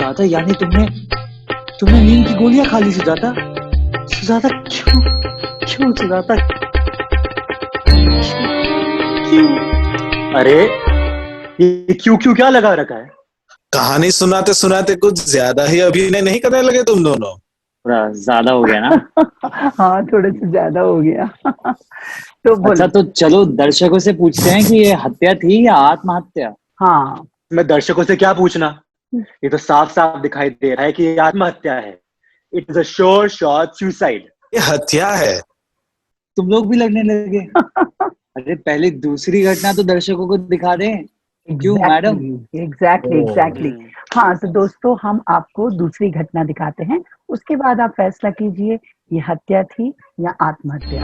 सुजाता, यानी तुमने तुमने नींद की गोलियां खा ली सुजाता। सुजाता क्यों, क्यों सुजाता, क्यों? अरे ये क्यों क्यों क्या लगा रखा है? कहानी सुनाते सुनाते कुछ ज्यादा ही अभिनय नहीं करने लगे तुम दोनों? थोड़ा ज्यादा हो गया ना? हाँ, थोड़े से ज्यादा हो गया। तो अच्छा, बोलो। तो चलो दर्शकों से पूछते हैं कि ये हत्या थी या आत्महत्या। हाँ, मैं दर्शकों से क्या पूछना, ये तो साफ साफ दिखाई दे रहा है कि ये आत्महत्या है। It is a sure shot suicide. ये हत्या है। तुम लोग भी लगने लगे। अरे पहले दूसरी घटना तो दर्शकों को दिखा दें। क्यों मैडम? एग्जैक्टली। हाँ, तो दोस्तों हम आपको दूसरी घटना दिखाते हैं, उसके बाद आप फैसला कीजिए ये हत्या थी या आत्महत्या।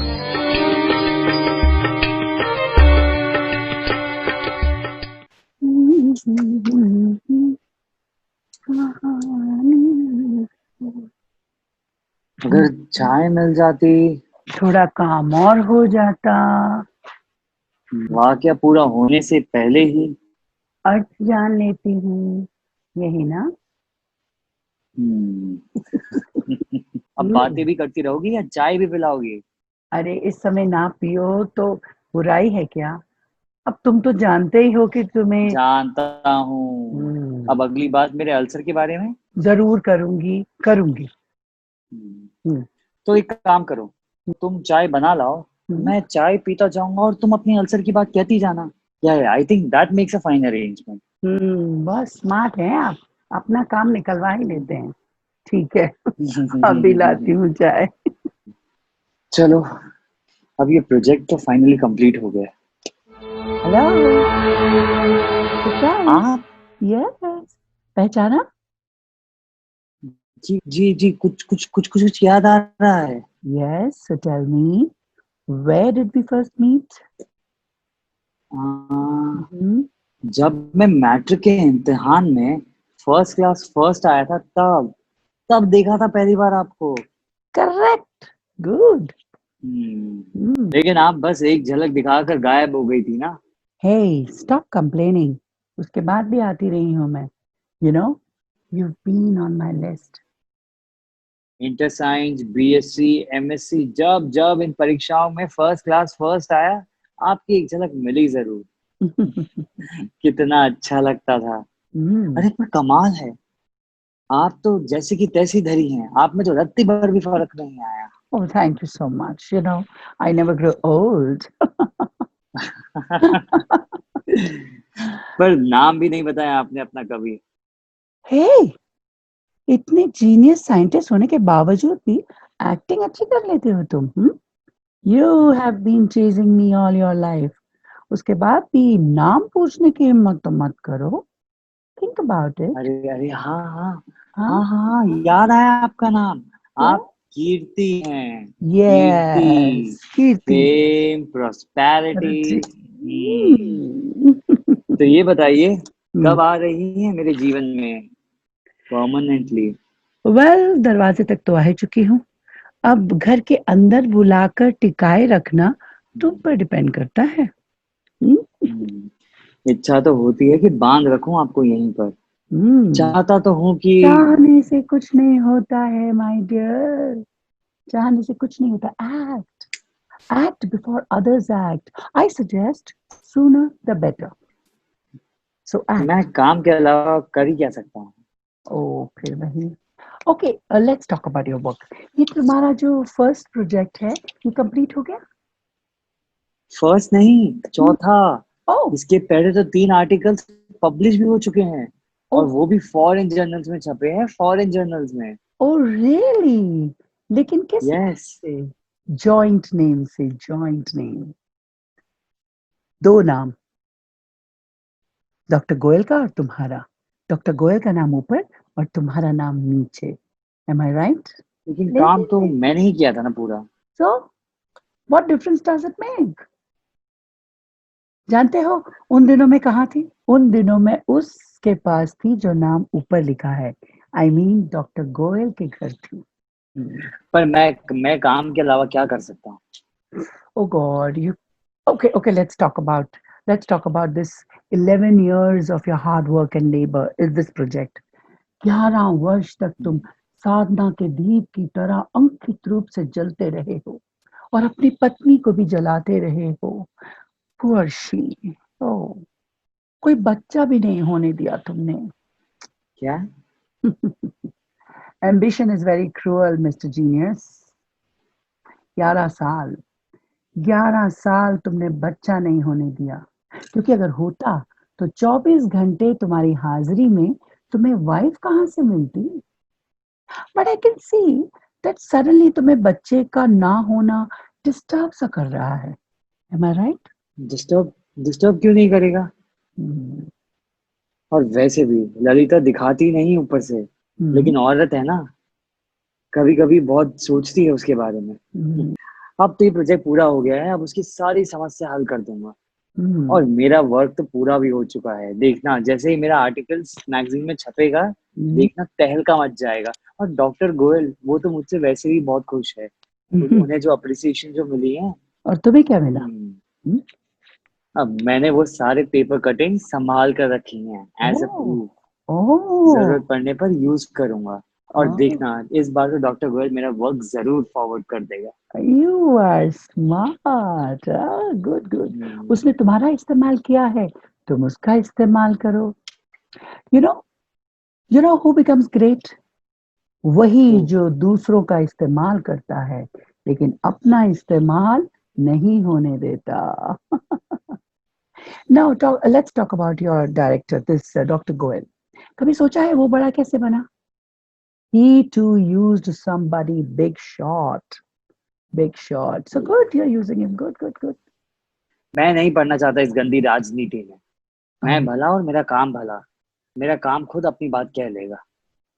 अगर चाय मिल जाती, थोड़ा काम और हो जाता, वाकया पूरा होने से पहले ही। अर्थ जान लेती हूँ, यही ना? अब बातें भी करती रहोगी या चाय भी पिलाओगी? अरे इस समय ना पियो तो बुराई है क्या? अब तुम तो जानते ही हो कि तुम्हें जानता हूँ। अब अगली बात मेरे अल्सर के बारे में। जरूर करूंगी। हम्म, तो एक काम करो, तुम चाय बना लाओ, मैं चाय पीता जाऊंगा और तुम अपनी अल्सर की बात कहती जाना। या I think that makes a fine arrangement. बहुत स्मार्ट हैं आप, अपना काम निकलवा ही लेते हैं। ठीक है। अभी लाती हूँ चाय। चलो, अब ये प्रोजेक्ट तो फाइनली कंप्लीट हो गया। Hello, surprise. आप? यस, पहचाना? जी जी जी, कुछ याद आ रहा है। Yes, so tell me, where did we first meet? जब मैं मैट्रिक के इम्तिहान में फर्स्ट क्लास फर्स्ट आया था, तब तब देखा था पहली बार आपको। Correct, good. लेकिन आप बस एक झलक दिखाकर गायब हो गई थी ना। हे, स्टॉप कंप्लेनिंग। उसके बाद भी आती रही हूँ मैं। You know, you've been on my list. Inter science, BSc, MSc, जब जब इन परीक्षाओं में फर्स्ट क्लास फर्स्ट आया, आपकी एक झलक मिली जरूर। कितना अच्छा लगता था। अरे पर कमाल है, आप तो जैसे की तैसी धरी हैं, आप में तो रत्ती भर भी फर्क नहीं आया। Oh, thank you so much. You know, I never grow old. पर नाम भी नहीं बताया आपने अपना कभी। Hey, इतने जीनियस साइंटिस्ट होने के बावजूद भी एक्टिंग अच्छी कर लेते हो तुम। You have been chasing me all your life. उसके बाद भी नाम पूछने की हिम्मत तो मत करो। Think about it. अरे अरे, हाँ हाँ हाँ, हाँ हाँ, याद आया आपका नाम। क्या? आप कीर्ति हैं। Kirti, Yes, Kirti. Fame, prosperity. हम्म। तो ये बताइए, कब आ रही है मेरे जीवन में परमानेंटली? वेल, दरवाजे तक तो आ ही चुकी हूँ। अब घर के अंदर बुलाकर टिकाए रखना तुम पर डिपेंड करता है। इच्छा तो होती है कि बांध रखूं आपको यहीं पर। चाहता तो हूं कि चाहने से कुछ नहीं होता है माय डियर, चाहने से कुछ नहीं होता। Act before others act. I suggest sooner the better. So मैं एक्ट। काम के अलावा कर ही क्या सकता हूँ। ओ, फिर वही। Okay, let's talk about your work. ये तुम्हारा जो फर्स्ट प्रोजेक्ट है, ये कंप्लीट हो गया? फर्स्ट नहीं, चौथा। ओह, इसके पहले तो 3 आर्टिकल्स पब्लिश भी हो चुके हैं, और ओह, वो भी फॉरेन जर्नल्स में छपे हैं, फॉरेन जर्नल्स में। Oh really? लेकिन किस नाम यस। से? जॉइंट नेम से, जॉइंट नेम। 2 नाम, डॉक्टर गोयल का और तुम्हारा। डॉक्टर गोयल का नाम ऊपर और तुम्हारा नाम नीचे। Am I right? लेकिन काम तो मैंने ही किया था ना पूरा। So, what difference does it make? जानते हो उन दिनों में कहाँ थी? उन दिनों में उसके पास थी जो नाम ऊपर लिखा है। I mean डॉक्टर गोयल के घर थी। पर मैं काम के अलावा क्या कर सकता हूँ? Oh God, you. Okay, let's talk about this 11 years of your hard work and labor in this project. 11 वर्ष तक तुम साधना के दीप की तरह अंकित रूप से जलते रहे हो और अपनी पत्नी को भी जलाते रहे हो। Poor she. ओ, कोई बच्चा भी नहीं होने दिया तुमने। क्या? Ambition is very cruel mister genius. 11 साल 11 साल तुमने बच्चा नहीं होने दिया, क्योंकि अगर होता तो 24 घंटे तुम्हारी हाजिरी में तुम्हें वाइफ कहाँ से मिलती। But I can see that suddenly तुम्हें बच्चे का ना होना डिस्टर्ब सा कर रहा है। एम आई राइट? डिस्टर्ब? डिस्टर्ब क्यों नहीं करेगा? और वैसे भी ललिता दिखाती नहीं ऊपर से, लेकिन औरत है ना, कभी कभी बहुत सोचती है उसके बारे में। अब तो ये प्रोजेक्ट पूरा हो गया है, अब उसकी सारी समस्या हल कर दूंगा। और मेरा वर्क तो पूरा भी हो चुका है। देखना, जैसे ही मेरा आर्टिकल्स मैगजीन में छपेगा, देखना तहलका मच जाएगा। और डॉक्टर गोयल, वो तो मुझसे वैसे भी बहुत खुश है। उन्हें जो अप्रिसिएशन जो मिली है। और तुम्हें क्या मिला? अब मैंने वो सारे पेपर कटिंग संभाल कर रखी हैं एज अ प्रूफ। ओह, जरूरत पड़ने पर यूज करूंगा। और देखना, इस बार तो डॉक्टर गोयल मेरा वर्क जरूर फॉरवर्ड कर देगा। You are smart. Good good. उसने तुम्हारा इस्तेमाल किया है, तुम उसका इस्तेमाल करो। You know who becomes great? वही जो दूसरों का इस्तेमाल करता है लेकिन अपना इस्तेमाल नहीं होने देता। Now let's talk about your director, this Dr. Goel. कभी सोचा है वो बड़ा कैसे बना? He too used somebody big shot. Big shot. So good, you're using him. Good, good, good. मैं नहीं पढ़ना चाहता इस गंदी राजनीति में। मैं भला और मेरा काम भला। मेरा काम खुद अपनी बात कह लेगा।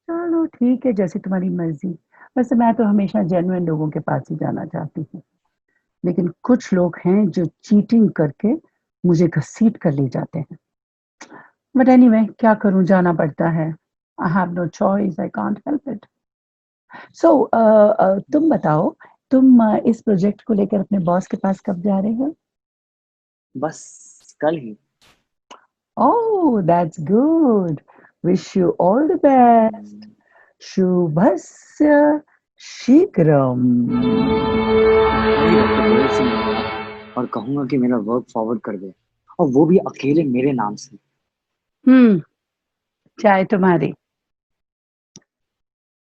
चलो ठीक है, जैसी तुम्हारी मर्जी। वैसे मैं तो हमेशा जेन्युइन लोगों के पास ही जाना चाहती हूँ, लेकिन कुछ लोग हैं जो चीटिंग करके मुझे घसीट कर ले जाते हैं। बट एनीवे, क्या करूं, जाना पड़ता है। I have no choice, I can't help it. सो तुम बताओ, तुम इस प्रोजेक्ट को लेकर अपने बॉस के पास कब जा रहे हो? बस कल ही। Oh, that's good. Wish you all the best. शुभस्य शीघ्रम। वही डॉक्टर गोयल से मिलूंगा और कहूंगा कि मेरा वर्क फॉरवर्ड कर दे, और वो भी अकेले मेरे नाम से। चाय तुम्हारी।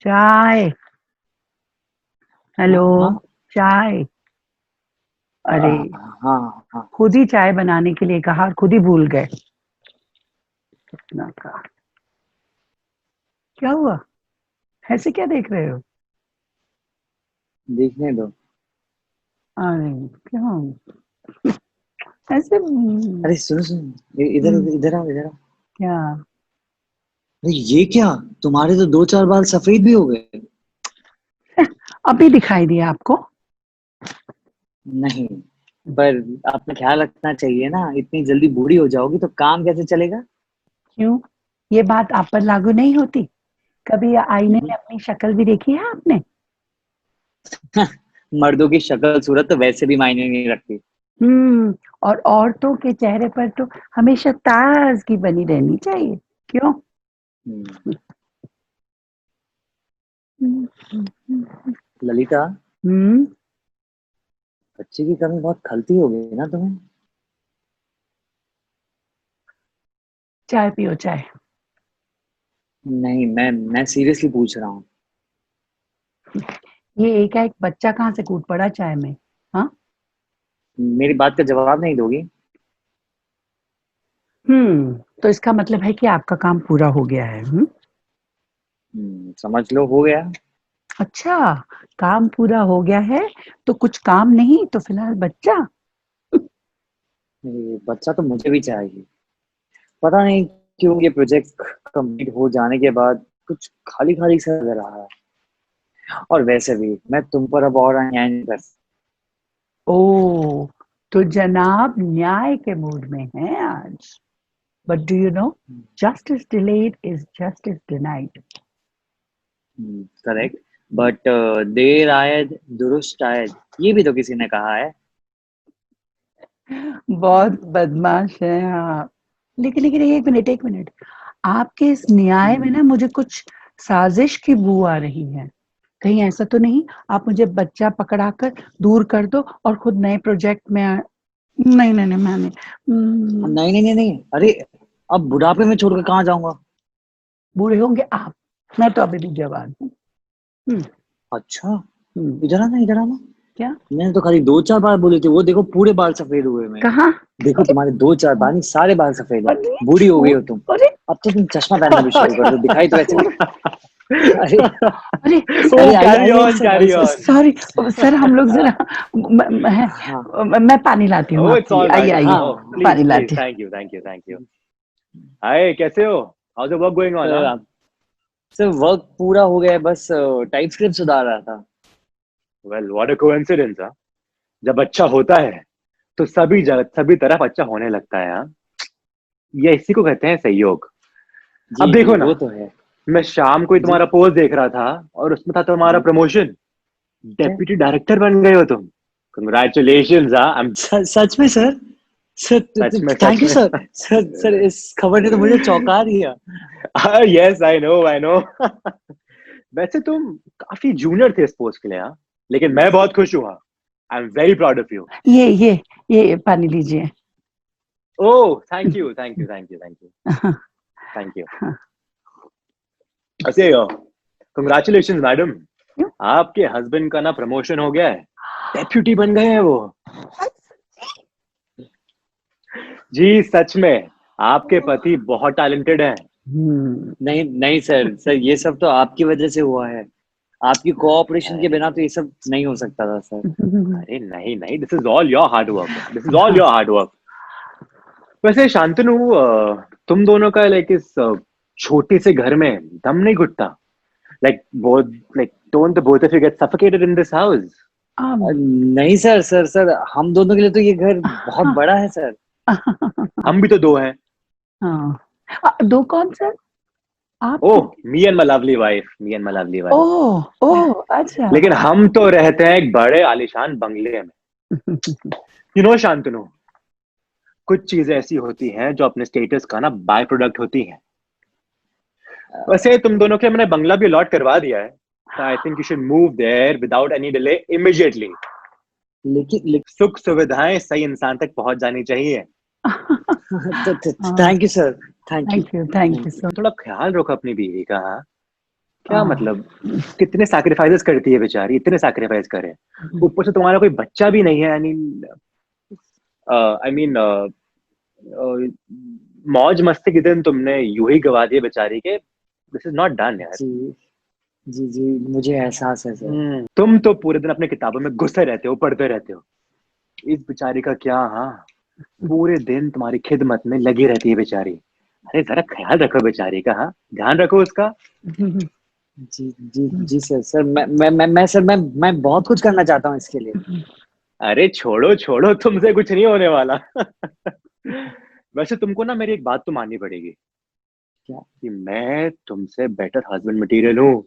चाय। हेलो। हाँ चाय। अरे, हाँ हाँ। खुद ही चाय बनाने के लिए कहा और खुद ही भूल गए। कितना का क्या हुआ? ऐसे क्या देख रहे हो? देखने दो। अरे क्यों ऐसे? अरे सुनो सुनो, इधर इधर आओ, इधर आओ। क्या? अरे ये क्या, तुम्हारे तो 2-4 बाल सफेद भी हो गए। अभी दिखाई दिया आपको? नहीं, पर आपने ख्याल रखना चाहिए ना, इतनी जल्दी बूढ़ी हो जाओगी तो काम कैसे चलेगा। क्यों, ये बात आप पर लागू नहीं होती? कभी आईने में अपनी शक्ल भी देखी है आपने? मर्दों की शक्ल सूरत तो वैसे भी मायने नहीं रखती। और औरतों के चेहरे पर तो हमेशा ताजगी बनी रहनी चाहिए। क्यों? ललिता, हम्म बच्चे की कमी बहुत खलती हो गई ना तुम्हें। चाय पियो, चाय। नहीं, मैं सीरियसली पूछ रहा हूँ। ये एकाएक बच्चा कहाँ से कूद पड़ा चाय में? हाँ। मेरी बात का जवाब नहीं दोगी? तो इसका मतलब है कि आपका काम पूरा हो गया है। समझ लो हो गया। अच्छा, काम पूरा हो गया है तो कुछ काम नहीं तो फिलहाल बच्चा। ये बच्चा तो मुझे भी चाहिए। पता नहीं क्यों ये प्रोजेक्ट कंप्लीट हो जाने के बाद कुछ खाली खाली सा लग रहा है। और वैसे भी मैं तुम पर अब और अन्याय नहीं कर सकता। ओ, तो जनाब न्याय के मूड में हैं आज। But do you know, justice delayed is justice denied. Correct, but देर आयद दुरुस्त आयद, ये भी तो किसी ने कहा है। बहुत बदमाश है आप। लेकिन लेकिन एक मिनट, आपके इस न्याय में ना मुझे कुछ साजिश की बू आ रही है। कहीं ऐसा तो नहीं आप मुझे बच्चा पकड़ाकर दूर कर दो और खुद नए प्रोजेक्ट में नहीं नहीं नहीं मैंने नहीं नहीं नहीं नहीं, अरे अब बुढ़ापे में छोड़कर कहाँ जाऊंगा? बूढ़े होंगे आप, मैं तो अभी भी जवान हूँ। अच्छा, इधर आना इधर आना। क्या? मैंने तो खाली 2-4 बार बोली थी, वो देखो पूरे बाल सफेद हुए मेरे। कहाँ? देखो तुम्हारे 2-4 बाल नहीं, सारे बाल सफेद है। अरे बूढ़ी हो गई हो तुम। अरे अब तो तुम चश्मा पहनना भी शुरू कर दो, दिखाई तो ऐसे। अरे अरे अरे carry on sir, carry on. Sorry sir, हम लोग जरा हाँ मैं पानी लाती हूँ Oh, it's आपके लिए। all right. आइए आइए, हाँ Please, पानी please. लाती हूँ। Thank you. Hi, कैसे हो? How's the work going on? Sir, Huh? Sir work पूरा हो गया है, बस टाइप स्क्रिप्ट सुधार रहा था। Well, what a coincidence, huh? जब अच्छा होता है तो सभी तरफ अच्छा होने लगता है, हाँ? ये इसी को कहते हैं संयोग। अब जी जी, देखो ना, वो तो है। मैं शाम को ही जी तुम्हारा पोस्ट देख रहा था और उसमें था तुम्हारा जी, प्रमोशन। क्या? डेप्यूटी डायरेक्टर बन गए हो तुम। Congratulations, हाँ? सच में sir? Sir such thank you में। सर। सर इस खबर ने तो मुझे चौंका दिया। Yes, I know. वैसे तुम काफी जूनियर थे इस पोस्ट के लिए, हाँ? लेकिन मैं बहुत खुश हूँ, हाँ। I am very proud of you. ये पानी लीजिए। ओह, थैंक यू। ऐसे कंग्रेचुलेशन मैडम, क्यों? आपके हस्बैंड का ना प्रमोशन हो गया है, डेप्यूटी बन गए हैं वो। जी सच में, आपके पति बहुत टैलेंटेड हैं। नहीं नहीं सर, ये सब तो आपकी वजह से हुआ है। आपकी कोऑपरेशन के बिना तो ये सब नहीं हो सकता था सर। अरे नहीं, this is all your hard work. वैसे शांतनु, तुम दोनों का लाइक इस छोटे से घर में दम नहीं घुटता? Like don't the both of you get suffocated in this house? नहीं सर, हम दोनों के लिए तो ये घर बहुत बड़ा है सर। हम भी तो दो हैं। दो कौन सर? आप? Oh, me and my lovely wife. Oh अच्छा। लेकिन हम तो रहते हैं एक बड़े आलीशान बंगले में। यू नो शांतनु, कुछ चीजें ऐसी होती हैं जो अपने स्टेटस का ना बाय प्रोडक्ट होती हैं। वैसे तुम दोनों के मैंने बंगला भी अलॉट करवा दिया है, so I think you should move there without any delay immediately. लेकिन सुख सुविधाएं सही इंसान तक पहुंच जानी चाहिए। Thank you sir, thank you. Thank you sir. थोड़ा ख्याल रखो अपनी बीवी का, हाँ? क्या मतलब, कितने सैक्रिफाइसेस करती है बेचारी, इतने सैक्रिफाइस करे। ऊपर से तुम्हारा कोई बच्चा भी नहीं है। आई मीन मौज मस्ती के दिन तुमने यूं ही गवा दिए बेचारी के। दिस इज नॉट डन यार। जी मुझे एहसास है सर। तुम तो पूरे दिन अपने किताबों में घुसे रहते हो, पढ़ते रहते हो। इस बेचारी का क्या, हाँ? पूरे दिन तुम्हारी खिदमत में लगी रहती है बेचारी। अरे जरा ख्याल रखो बेचारी का, हाँ? ध्यान रखो उसका। जी सर, मैं बहुत कुछ करना चाहता हूँ इसके लिए। अरे छोड़ो, तुमसे कुछ नहीं होने वाला। वैसे तुमको ना मेरी एक बात तो माननी पड़ेगी। क्या? कि मैं तुमसे बेटर हस्बैंड मटेरियल हूँ।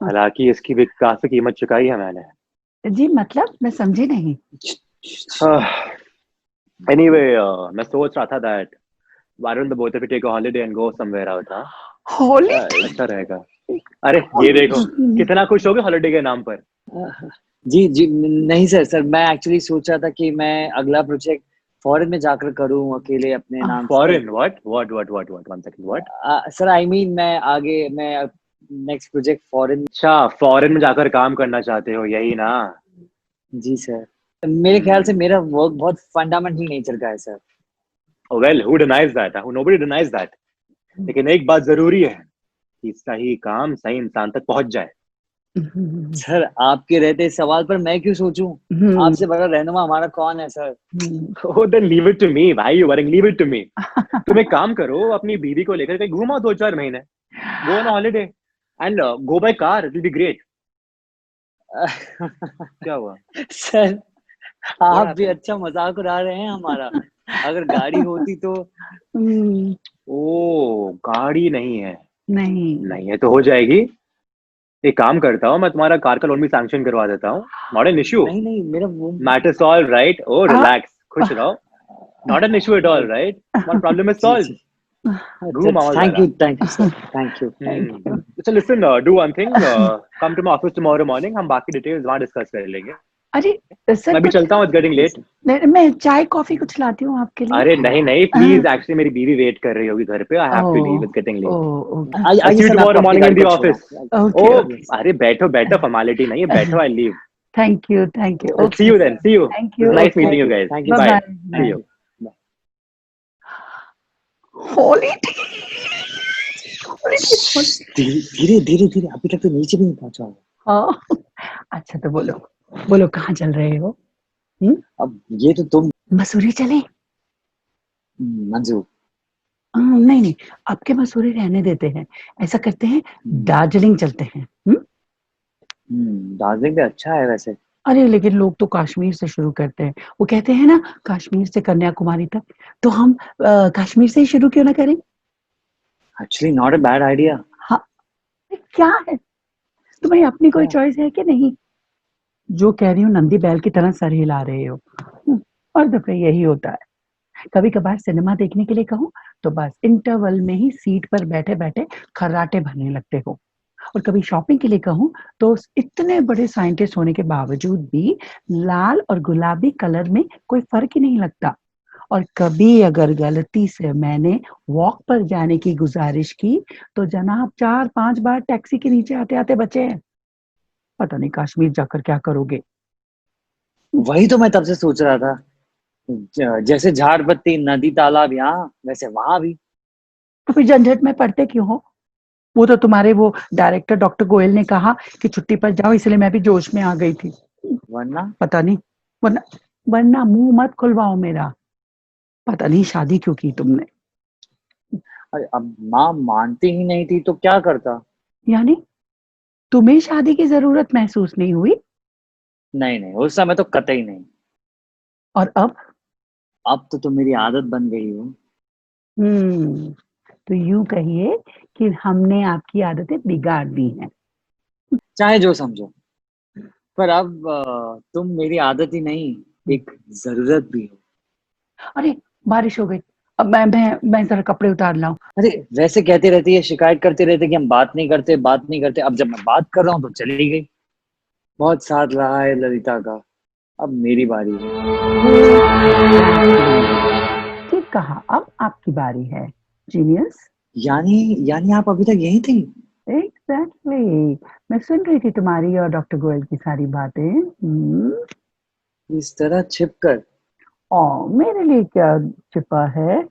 हालांकि इसकी भी काफी कीमत चुकाई है मैंने। जी मतलब मैं समझी नहीं। एनीवे, मैं सोच रहा था that why don't the both of you take a holiday and go somewhere out, हाँ? हॉलीडे? अच्छा रहेगा। अरे ये देखो, कितना खुश हो गए हॉलिडे के नाम पर। जी नहीं सर, मैं एक्चुअली सोच रहा था कि मैं अगला प्रोजेक्ट फॉरेन में जाकर करूं अकेले अपने नाम से। Foreign? What one second, what? Sir I mean मैं नेक्स्ट प्रोजेक्ट फॉरेन। अच्छा, फॉरेन में जाकर काम करना चाहते हो, यही ना? जी सर, मेरे ख्याल से मेरा वर्क बहुत फंडामेंटल नेचर का है sir. Well, who denies that? Nobody denies that. लेकिन एक बात जरूरी है कि सही काम सही इंसान तक पहुंच जाए। सर आपके रहते इस सवाल पर मैं क्यों सोचूं? आपसे बड़ा रहनुमा हमारा कौन है sir? Oh, then leave it to me. Why you worrying? Leave it to me. तुम एक काम करो, अपनी बीवी को लेकर कहीं घूमो 2-4 महीने। Go on a holiday and go by car. It will be great. क्या हुआ? सर आप भी अच्छा मजाक उड़ा रहे हैं हमारा। अगर गाड़ी होती तो। ओ, गाड़ी नहीं है? नहीं है तो हो जाएगी। एक काम करता हूँ, मैं तुम्हारा कार का लोन भी सैंक्शन करवा देता हूँ। Not an issue. नहीं मेरा वो मैटर्स ऑल राइट। ओ रिलैक्स, खुश रहो। Not an issue at all, right? One problem is solved. Room all Thank you, thank you, sir. Thank you. So listen, do one thing. Come to my office tomorrow morning. हम बाकी details वहाँ discuss कर लेंगे. अरे sir मैं भी चलता हूँ. It's getting late. मैं चाय कॉफी कुछ लाती हूँ आपके लिए. अरे नहीं, please. Actually, मेरी बीवी wait कर रही होगी घर पे. I have to leave. It's getting late. Okay. I'll see you tomorrow morning in the office. Okay. Oh, अरे बैठो. Formality नहीं है. बैठो. I'll leave. Thank you. Okay. See you then. See you. Thank you. It's nice meeting you guys. Thank you. Bye. Bye. See you. Holiday. धीरे अभी तक तो नीचे भी नहीं पहुंचा हूँ. हाँ. अच्छा तो बोलो कहाँ चल रहे हो? अब ये तो तुम मसूरी चले? मंजूर. नहीं आपके मसूरी रहने देते हैं. ऐसा करते हैं दार्जिलिंग चलते हैं. दार्जिलिंग भी अच्छा है वैसे. अरे लेकिन लोग तो कश्मीर से शुरू करते हैं. वो कहते हैं ना कश्मीर से कन्याकुमारी तक. तो हम कश्मीर से ही शुरू क्यों ना करें? Actually not a bad idea. हाँ क्या है तुम्हारी अपनी कोई चॉइस है कि नहीं? जो कह रही हूँ नंदी बैल की तरह सर हिला रहे हो. और दफे यही होता है. कभी कभार सिनेमा देखने के लिए कहूँ तो बस इंटरवल में ही सीट पर बैठे बैठे खर्राटे भरने लगते हो. और कभी शॉपिंग के लिए कहूँ तो इतने बड़े साइंटिस्ट होने के बावजूद भी लाल और गुलाबी कलर में कोई फर्क ही नहीं लगता. और कभी अगर गलती से मैंने वॉक पर जाने की गुजारिश की तो जनाब 4-5 बार टैक्सी के नीचे आते आते बचे हैं. पता नहीं कश्मीर जाकर क्या करोगे. वही तो मैं तब से सोच रहा था. जैसे झाड़पत्ती नदी तालाब यहाँ वैसे वहां भी. तो फिर झंझट में पड़ते क्यों हो? वो तो तुम्हारे वो डायरेक्टर डॉक्टर गोयल ने कहा कि छुट्टी पर जाओ, इसलिए मैं भी जोश में आ गई थी. वरना पता नहीं. वरना मुंह मत खुलवाओ मेरा. पता नहीं शादी क्यों की तुमने. अरे अब माँ मानती ही नहीं थी तो क्या करता. यानी तुम्हें शादी की जरूरत महसूस नहीं हुई? नहीं उस समय तो कतई नहीं. और अब तो मेरी आदत बन गई हो. तो यूं कहिए कि हमने आपकी आदतें बिगाड़ दी हैं. चाहे जो समझो, पर अब तुम मेरी आदत ही नहीं एक जरूरत भी हो. अरे बारिश हो गई. अब मैं जरा कपड़े उतार लाऊं. अरे वैसे कहते रहती है, शिकायत करते रहते कि हम बात नहीं करते. अब जब मैं बात कर रहा हूँ तो चली गई. बहुत साथ रहा है ललिता का. अब मेरी बारी है. ठीक कहा. अब आपकी बारी है जीनियस. यानी आप अभी तक यही थी. एग्जैक्टली. मैं सुन रही थी तुम्हारी और डॉक्टर गोयल की सारी बातें. इस तरह छिपकर. मेरे लिए क्या छिपा है.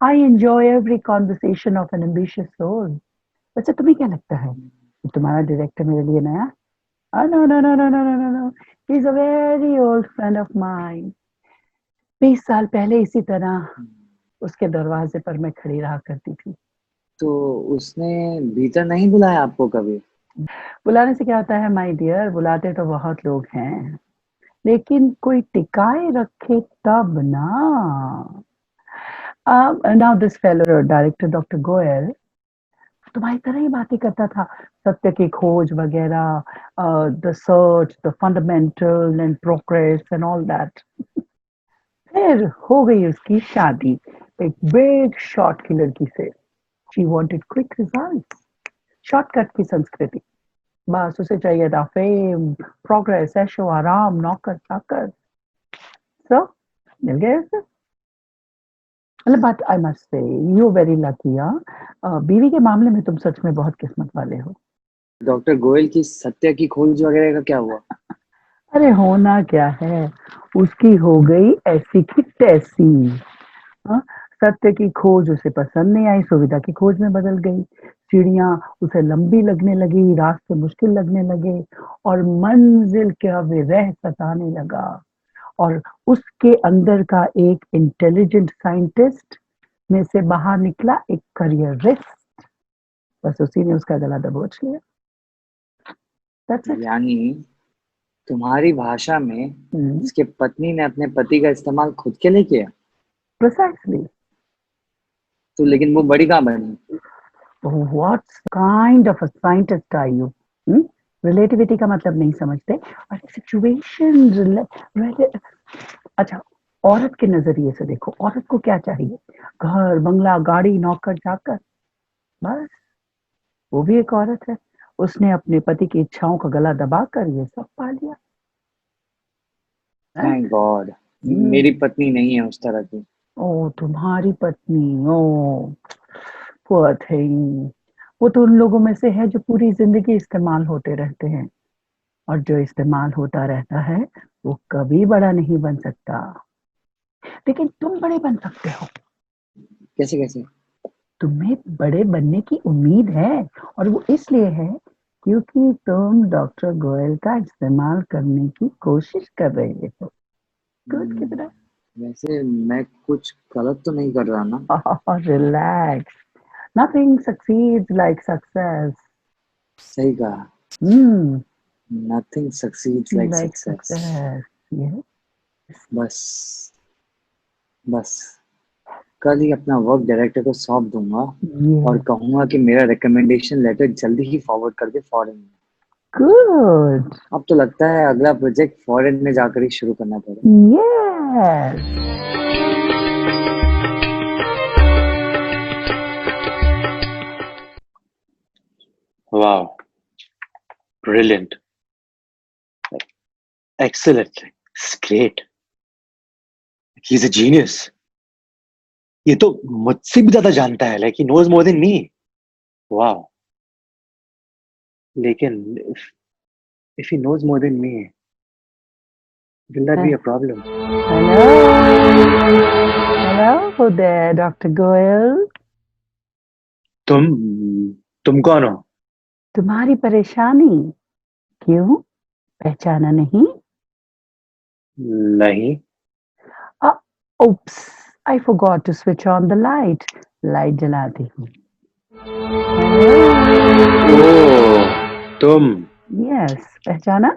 I enjoy every conversation of an ambitious soul. वैसे तुम्हें क्या लगता है कि तुम्हारा डायरेक्टर मेरे लिए नया? No. He's a very old friend of mine. 20 साल पहले इसी तरह उसके दरवाजे पर मैं खड़ी रहा करती थी. तो उसने भीतर नहीं बुलाया आपको कभी? बुलाने से क्या होता है माय डियर. बुलाते तो बहुत लोग हैं लेकिन कोई टिकाए रखे तब ना. Now this fellow director doctor Goyal तुम्हारी तरह ही बातें करता था. सत्य की खोज वगैरह, the search, the fundamental and progress and all that. फिर हो गई उसकी शादी एक बिग शॉट की लड़की से. She wanted quick results. Shortcut की संस्कृति. बस उसे चाहिए था फेम, प्रोग्रेस, ऐशो आराम, नौकर चाकर. सो मिल गया उसे. But I must say, you're very lucky. बीवी के मामले में तुम सच में बहुत किस्मत वाले हो. डॉक्टर गोयल की सत्य की खोज वगैरह का क्या हुआ? अरे होना क्या है, उसकी हो गई ऐसी की तैसी. सत्य की खोज उसे पसंद नहीं आई, सुविधा की खोज में बदल गई. सीढ़ियां उसे लंबी लगने लगी, रास्ते मुश्किल लगने लगे और मंजिल का विरह सताने लगा. और उसके अंदर का एक इंटेलिजेंट साइंटिस्ट में से बाहर निकला एक करियरिस्ट. बस उसी ने उसका गला दबोच लिया. यानी तुम्हारी भाषा में उसके पत्नी ने अपने पति का इस्तेमाल खुद के लिए किया. प्रिसाइसली. तो लेकिन वो बड़ी कहाँ बनी? What kind of a scientist are you? Relativity का मतलब नहीं समझते. और सिचुएशन अच्छा औरत के नजरिए से देखो, औरत को क्या चाहिए? घर, बंगला, गाड़ी, नौकर चाकर, बस। वो भी एक औरत है, उसने अपने पति की इच्छाओं का गला दबाकर ये सब पा लिया है? थैंक गॉड मेरी हम्म। पत्नी नहीं है उस तरह की। ओ तुम्हारी पत्नी, ओ पुअर थिंग। वो तो उन लोगों में से है जो पूरी जिंदगी इस्तेमाल होते रहते हैं, और जो इस्तेमाल होता रहता है वो कभी बड़ा नहीं बन सकता। लेकिन तुम बड़े बन सकते हो। कैसे कैसे? तुम्हें बड़े बनने की उम्मीद है, और वो इसलिए है क्योंकि तुम डॉक्टर गोयल का इस्तेमाल करने की कोशिश कर रहे हो। गुड कितना। वैसे मैं कुछ गलत तो नहीं कर रहा ना? Relax, nothing succeeds like success. सही कहा। हम्म। Nothing succeeds like like success. Success. Yes. बस बस कल ही अपना वर्क डायरेक्टर को सौंप दूंगा और यस। कहूंगा कि मेरा रिकमेंडेशन लेटर जल्दी ही फॉरवर्ड कर दे फॉरेन में। गुड। अब तो लगता है अगला प्रोजेक्ट फॉरेन में जाकर ही शुरू करना पड़ेगा। Yes. Wow, brilliant, excellent, it's great. He's a genius. ये तो मुझसे भी ज्यादा जानता है, like he knows more than me. Wow. लेकिन if he knows more than me, will that be a problem? Hello. Hello there, Dr. Goयल। तुम तुम कौन हो? तुम्हारी परेशानी, क्यों पहचाना नहीं? नहीं। Oops, I forgot to switch on the light. Light जलाती हूँ। ओह, तुम यस, पहचाना?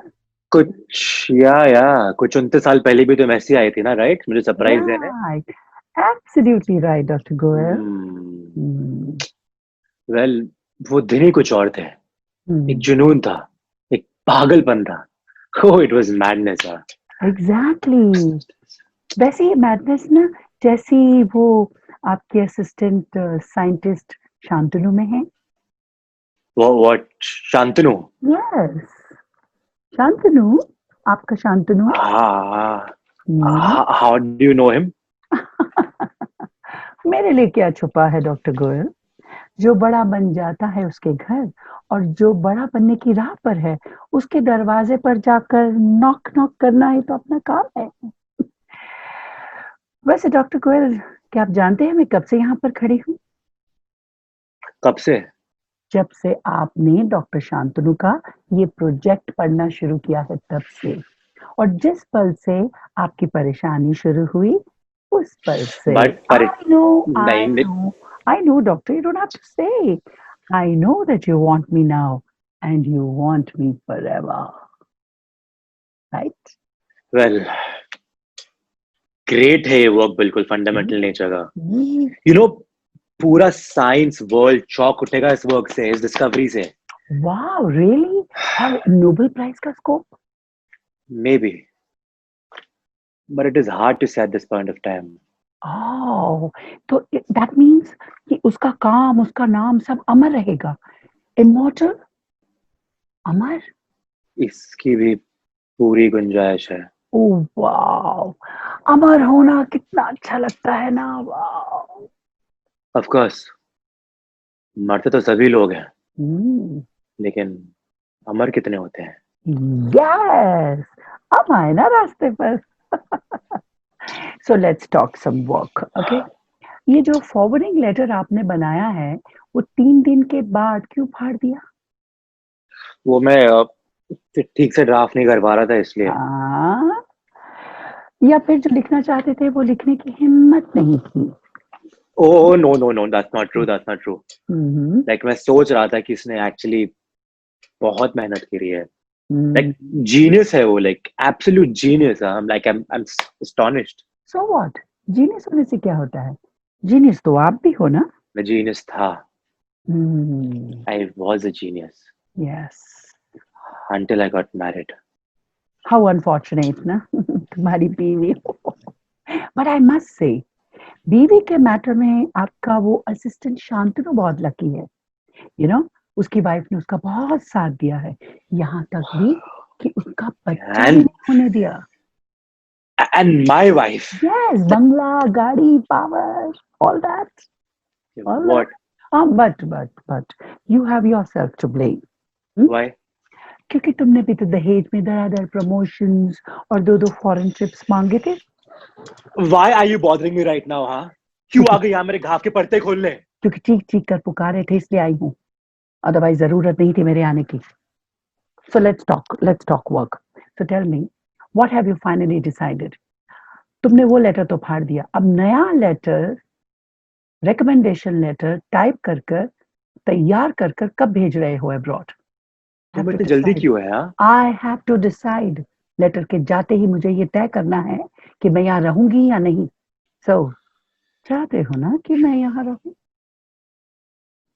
या कुछ 29 साल पहले भी तुम ऐसी आई थी ना, राइट? मुझे सरप्राइज देने। Right, absolutely right, Dr. Goयल। वेल, वो दिन ही कुछ और थे। एक जुनून था, एक पागलपन था। ओह, इट वाज मैडनेस। Exactly। वैसे ये मैडनेस ना, जैसी वो आपके असिस्टेंट साइंटिस्ट शांतनु में है। व्हाट? शांतनु? यस, शांतनु, आपका Shantanu. How do you know him? मेरे लिए क्या छुपा है डॉक्टर गोयल? जो बड़ा बन जाता है उसके घर, और जो बड़ा बनने की राह पर है उसके दरवाजे पर जाकर नॉक नॉक करना ही तो अपना काम है। वैसे डॉक्टर गोयल, क्या आप जानते हैं मैं कब से यहाँ पर खड़ी हूँ? कब से? जब से आपने डॉक्टर शांतनु का ये प्रोजेक्ट पढ़ना शुरू किया है तब से, और जिस पल से आपकी परेशानी शुरू हुई उस पल से। बट पर नहीं, I know, doctor, you don't have to say. I know that you want me now and you want me forever. Right? Well, great है ये वर्क, बिल्कुल फंडामेंटल नेचर का। यू नो, पूरा साइंस वर्ल्ड चौंक उठेगा इस वर्क से, इस डिस्कवरी से। Wow, really? और नोबेल प्राइज का scope? Maybe, but it is hard to say at this point of time. Oh, तो that means कि उसका काम, उसका नाम सब अमर रहेगा, immortal, अमर। इसकी भी पूरी गुंजाइश है। ओह वाओ, अमर होना कितना अच्छा लगता है ना। वाओ। ऑफ कोर्स, मरते तो सभी लोग हैं, हम्म। लेकिन अमर कितने होते हैं? यस, अब आए ना रास्ते पर। So let's talk some work, okay? ये जो फॉरवर्डिंग लेटर आपने बनाया है वो 3 दिन के बाद क्यों फाड़ दिया? वो मैं ठीक से ड्राफ्ट नहीं कर पा रहा था, इसलिए। हाँ, या फिर जो लिखना चाहते थे वो लिखने की हिम्मत नहीं थी? Oh no no no, that's not true, that's not true. Hmm. Like मैं सोच रहा था कि इसने एक्चुअली बहुत मेहनत करी है। लाइक हम्म। जीनियस है वो, like absolute genius. I am astonished. So what? Genius होने से क्या होता है? जीनियस तो आप भी हो ना? मैं जीनियस था। हम्म। I was a genius yes. until I got married. How unfortunate ना। तुम्हारी बीवी हो। बट आई मस्ट से बीवी के मैटर में आपका वो असिस्टेंट शांतनु बहुत लकी है, यू नो उसकी वाइफ ने उसका बहुत साथ दिया है, यहाँ तक भी कि उसका बच्चा भी And नहीं होने दिया। and my wife. यस, बंगला, गाड़ी, power, all that, all What? That. हाँ, but you have yourself to blame. Why? क्योंकि तुमने भी तो दहेज में धड़ाधड़ प्रमोशंस और 2-2 फॉरेन ट्रिप्स मांगे थे। Why are you bothering me right now, हाँ? क्यों आ गई यहाँ मेरे घाव के पर्दे खोलने? क्योंकि चीख कर पुकारे थे इसलिए आई हूँ, अदरवाइज जरूरत नहीं थी मेरे आने की। So let's talk work. So tell me, what have you finally decided? तुमने वो लेटर तो फाड़ दिया, अब नया लेटर, रिकमेंडेशन लेटर टाइप कर कर तैयार कर कर कब भेज रहे हो अब्रॉड? तुम्हें इतनी जल्दी क्यों है, हाँ? I have to decide. Later के जाते ही मुझे ये तय करना है कि मैं यहाँ रहूंगी या नहीं। So चाहते हो ना कि मैं यहाँ रहूं?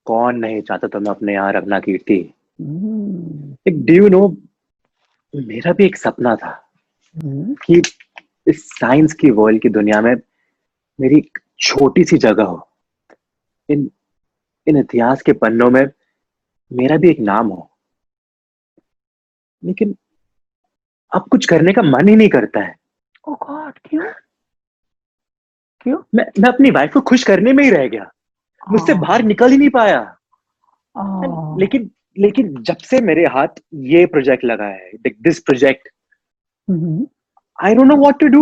कौन नहीं चाहता तुम्हें अपने यहाँ रखना, कीर्ति? हम्म, एक डू यू नो, मेरा भी एक सपना था हम्म, कि इस साइंस की वर्ल्ड की दुनिया में मेरी एक छोटी सी जगह हो, इन इन इतिहास के पन्नों में मेरा भी एक नाम हो। लेकिन अब कुछ करने का मन ही नहीं करता है। Oh God, क्यों? क्यों? मैं अपनी वाइफ को खुश करने में ही रह गया, मुझसे बाहर निकल ही नहीं पाया। Oh, लेकिन लेकिन जब से मेरे हाथ ये प्रोजेक्ट लगा है, this project, hmm, I don't know what to do.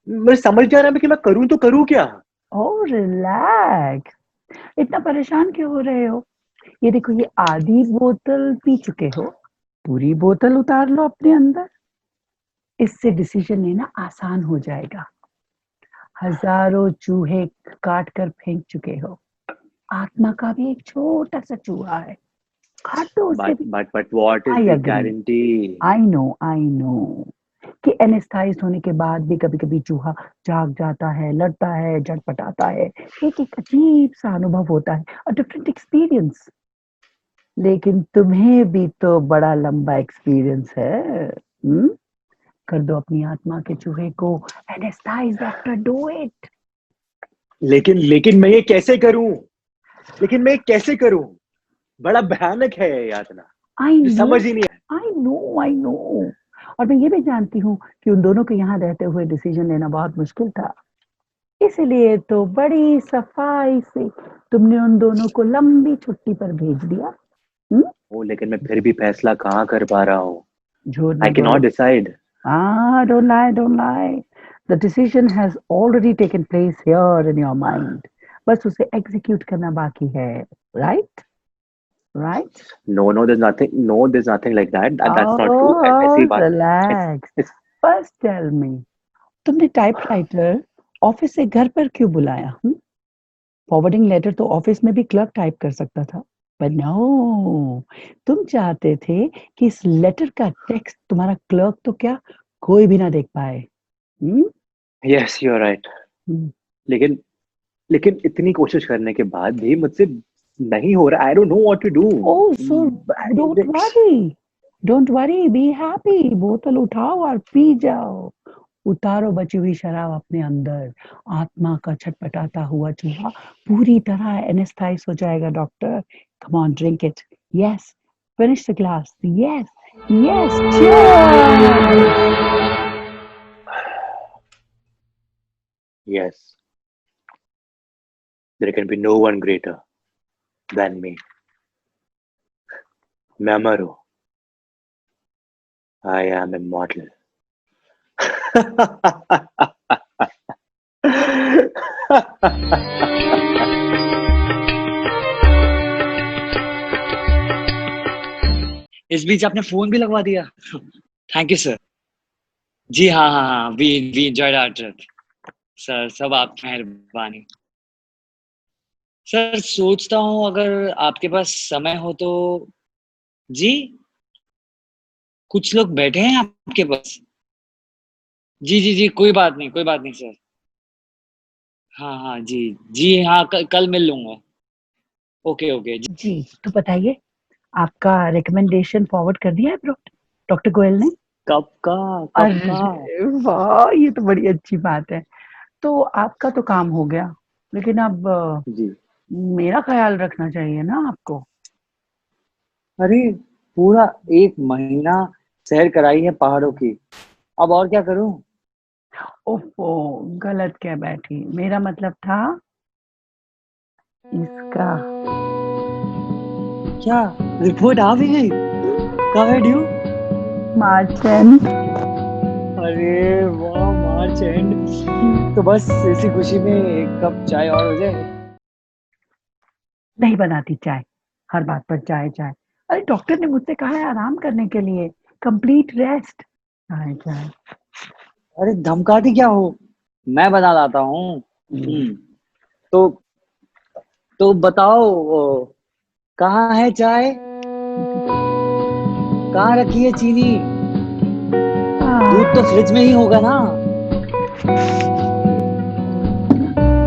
मैं समझ जा रहा है कि मैं करूं तो करूं क्या। oh, relax. इतना परेशान क्यों हो रहे हो? ये देखो, ये आधी बोतल पी चुके हो, पूरी बोतल उतार लो अपने अंदर, इससे डिसीजन लेना आसान हो जाएगा। हजारों चूहे काट कर फेंक चुके हो, आत्मा का भी एक छोटा सा चूहा है, काट दो उसे भी। But what is I the agree, guarantee? I know कि एनेस्थाइज होने के बाद भी कभी कभी चूहा जाग जाता है, लड़ता है, झटपटाता है, एक एक अजीब सा अनुभव होता है, अ डिफरेंट एक्सपीरियंस। लेकिन तुम्हें भी तो बड़ा लंबा एक्सपीरियंस है। कर दो अपनी आत्मा के चूहे को एनेस्थाइज, डॉक्टर, डू इट। लेकिन लेकिन मैं ये कैसे करूं? लेकिन मैं ये कैसे करूं? बड़ा भयानक है ये यातना, आई जो नो, समझ ही नहीं है। I know. और मैं ये भी जानती हूँ कि उन दोनों के यहाँ रहते हुए डिसीजन लेना बहुत मुश्किल था, इसलिए तो बड़ी सफाई से तुमने उन दोनों को लंबी छुट्टी पर भेज दिया। ओ, लेकिन मैं फिर भी फैसला कहाँ कर पा रहा हूँ। झूठ आई मत कैन नॉट बोलो। Decide. Don't lie. The decision has already taken place here in your mind. बस उसे execute करना बाकी है, right? Right? No, there's nothing like that. That's not true. ऐसी Oh, बात। relax. it's First tell me, तुमने typewriter office से घर पर क्यों बुलाया? फॉरवर्डिंग लेटर तो ऑफिस में भी क्लर्क टाइप कर सकता था, पर नो, तुम चाहते थे कि इस लेटर का टेक्स्ट तुम्हारा क्लर्क तो क्या, कोई भी ना देख पाए। yes, you're right. लेकिन लेकिन इतनी कोशिश करने के बाद भी मुझसे नहीं हो रहा। I don't know what to do. Oh, so don't worry, be happy. बोतल उठाओ और पी जाओ, उतारो बची हुई शराब अपने अंदर, आत्मा का छटपटाता हुआ चूहा पूरी तरह एनेस्थाइज हो जाएगा। Doctor, come on, drink it. Yes, finish the glass. Yes, cheers. Yes, there can be no one greater than me. मैं अमर हूँ। I am immortal. इस बीच आपने फोन भी लगवा दिया। Thank you sir. जी हाँ, we enjoyed our trip sir, सब आपकी मेहरबानी। सर सोचता हूँ अगर आपके पास समय हो तो। जी, कुछ लोग बैठे हैं आपके पास। जी, कोई बात नहीं सर। हाँ, जी हाँ, कल मिल लूंगा। ओके जी, तो बताइए, आपका रिकमेंडेशन फॉरवर्ड कर दिया है डॉक्टर गोयल ने? कब का? अरे वाह, ये तो बड़ी अच्छी बात है। तो आपका तो काम हो गया, लेकिन अब जी। मेरा ख्याल रखना चाहिए ना आपको। अरे पूरा 1 महीना सैर कराई है पहाड़ों की, अब और क्या करूं? ओफो, गलत कह बैठी, मेरा मतलब था इसका। क्या रिपोर्ट आ भी गई? कब है ड्यू? March and. अरे वाह, मार्च एंड। तो बस इसी खुशी में एक कप चाय और हो जाए। नहीं बनाती चाय, हर बात पर चाय चाय। अरे डॉक्टर ने मुझसे कहा है आराम करने के लिए, कंप्लीट रेस्ट। चाय चाय। अरे धमकाती क्या हो, मैं बना लाता हूँ। तो बताओ, कहाँ है चाय, कहाँ रखी है चीनी? दूध तो फ्रिज में ही होगा ना?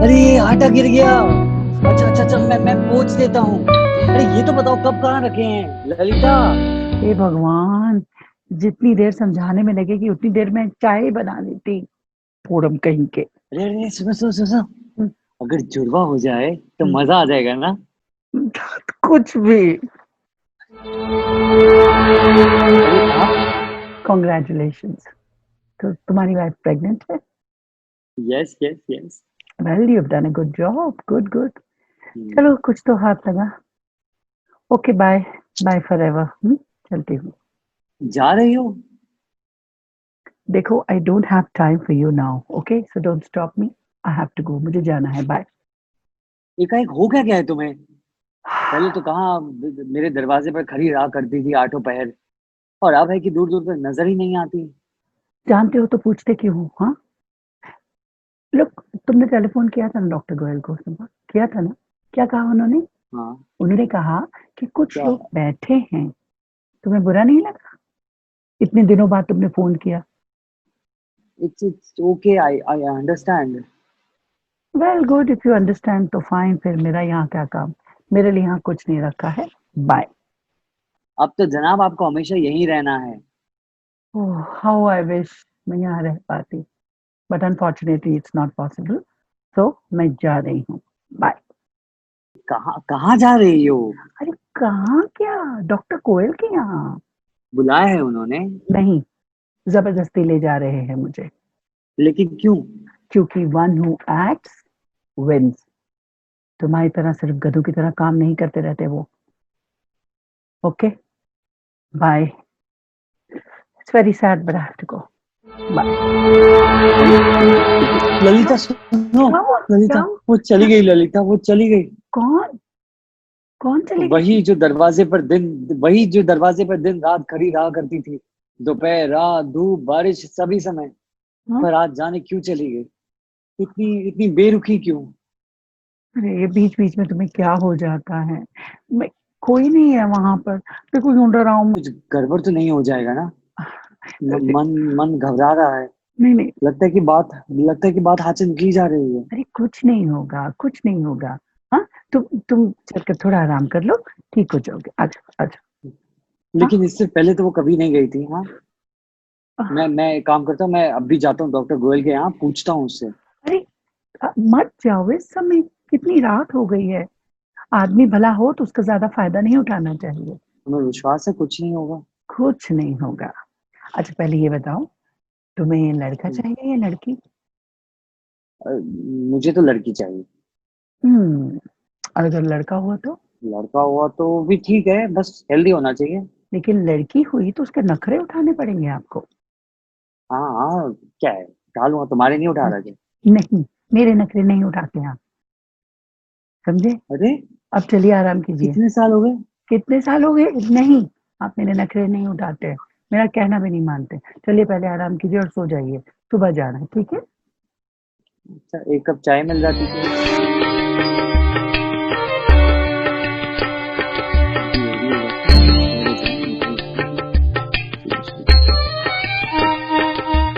अरे आटा गिर गया। अच्छा अच्छा अच्छा, मैं पोंछ देता हूँ। अरे ये तो बताओ कब कहाँ रखे हैं ललिता? हे भगवान, जितनी देर समझाने में लगेगी उतनी देर में चाय बना लेती, फोड़म कहीं के। अरे अरे सुनो सुनो सुनो, अगर जुड़वा हो जाए तो मजा आ जाएगा ना? कुछ भी। अरे आप? कॉन्ग्रेचुलेशंस। तो तुम्हारी वाइफ प्रेग्नेंट है? Yes yes yes. Well you have done a good job, good good. चलो कुछ तो हाथ लगा। Okay bye, bye forever. चलती हूँ। जा रही हो? देखो I don't have time for you now, okay so don't stop me. I have to go, मुझे जाना है, बाय। एकाएक हो क्या है तुम्हें? पहले तो कहाँ मेरे दरवाजे पर खड़ी रहा करती थी आठों पहर, और अब है कि दूर दूर तक नजर ही नहीं आती। जानते हो तो पूछते क्यों हो? हाँ, लोग, तुमने टेलीफोन किया था ना डॉक्टर गोयल को सुबह? किया था ना? क्या कहा उन्होंने? हाँ। उन्होंने कहा कि कुछ क्या? लोग बैठे हैं। तुम्हें बुरा नहीं लगा? इतने दिनों बाद तुमने फोन किया। It's okay, I understand. Well good, if you understand तो फाइन, फिर मेरा यहाँ क्या काम? मेरे लिए यहाँ कुछ नहीं रखा है, बाय। अब तो जनाब आपको हमेशा यहीं रहना है। ओह हाउ आई विश मैं यहाँ रह पाती, but unfortunately it's not possible. तो मैं जा रही हूँ, बाय। कहाँ कहाँ जा रही हो? अरे कहाँ क्या, डॉक्टर कोयल के यहाँ। बुलाया है उन्होंने? नहीं, जबरदस्ती ले जा रहे हैं मुझे, लेकिन क्यों? क्योंकि वन हु एक्ट्स विंस। तुम्हारी तरह सिर्फ गधों की तरह काम नहीं करते रहते वो। Okay bye, it's very sad but I have to go, bye. Lalita सुनो, क्या हुआ? क्या ललिता हुआ? वो चली गई, ललिता वो चली गई। कौन? कौन चली गई? वही जो दरवाजे पर दिन रात खड़ी रहा करती थी, दोपहर रात धूप बारिश सभी समय। हाँ? पर आज जाने क्यों चली गई, इतनी इतनी बेरुखी क्यों? अरे ये बीच बीच में तुम्हें क्या हो जाता है? मैं, कोई नहीं है वहां पर, मैं कोई ढूंढ रहा हूँ। कुछ गड़बड़ तो नहीं हो जाएगा ना? अरे, मन मन घबरा रहा है। नहीं नहीं, लगता है कि बात हाथ से निकली जा रही है। अरे कुछ नहीं होगा, कुछ नहीं होगा। हाँ, तुम चलकर थोड़ा आराम कर लो, ठीक हो जाओगे। अच्छा अच्छा। हाँ, लेकिन इससे पहले तो वो कभी नहीं गई थी। हाँ, मैं एक काम करता हूँ, मैं अब भी जाता हूँ डॉक्टर गोयल के यहाँ, पूछता हूँ उससे। अरे मत जाओ इस समय, कितनी रात हो गई है। आदमी भला हो तो उसका ज्यादा फायदा नहीं उठाना चाहिए। तुम्हें विश्वास है कुछ नहीं होगा? कुछ नहीं होगा। अच्छा पहले ये बताओ, तुम्हें लड़का चाहिए या लड़की? मुझे तो लड़की चाहिए। हम्म, और अगर लड़का हुआ तो? लड़का हुआ तो भी ठीक है, बस हेल्दी होना चाहिए। लेकिन लड़की हुई तो उसके नखरे उठाने पड़ेंगे आपको। हाँ हाँ, क्या है, डालूंगा, तुम्हारे नहीं उठा रहा क्या? नहीं, मेरे नखरे नहीं उठाते आप, समझे? अरे अब चलिए आराम कीजिए। कितने साल हो गए? कितने साल हो गए? नहीं, आप मेरे नखरे नहीं उठाते, मेरा कहना भी नहीं मानते। चलिए पहले आराम कीजिए और सो जाइए, सुबह जाना है, ठीक है? अच्छा, एक कप चाय मिल जाती तो। अभी हो रही है वैसे, 6 बजे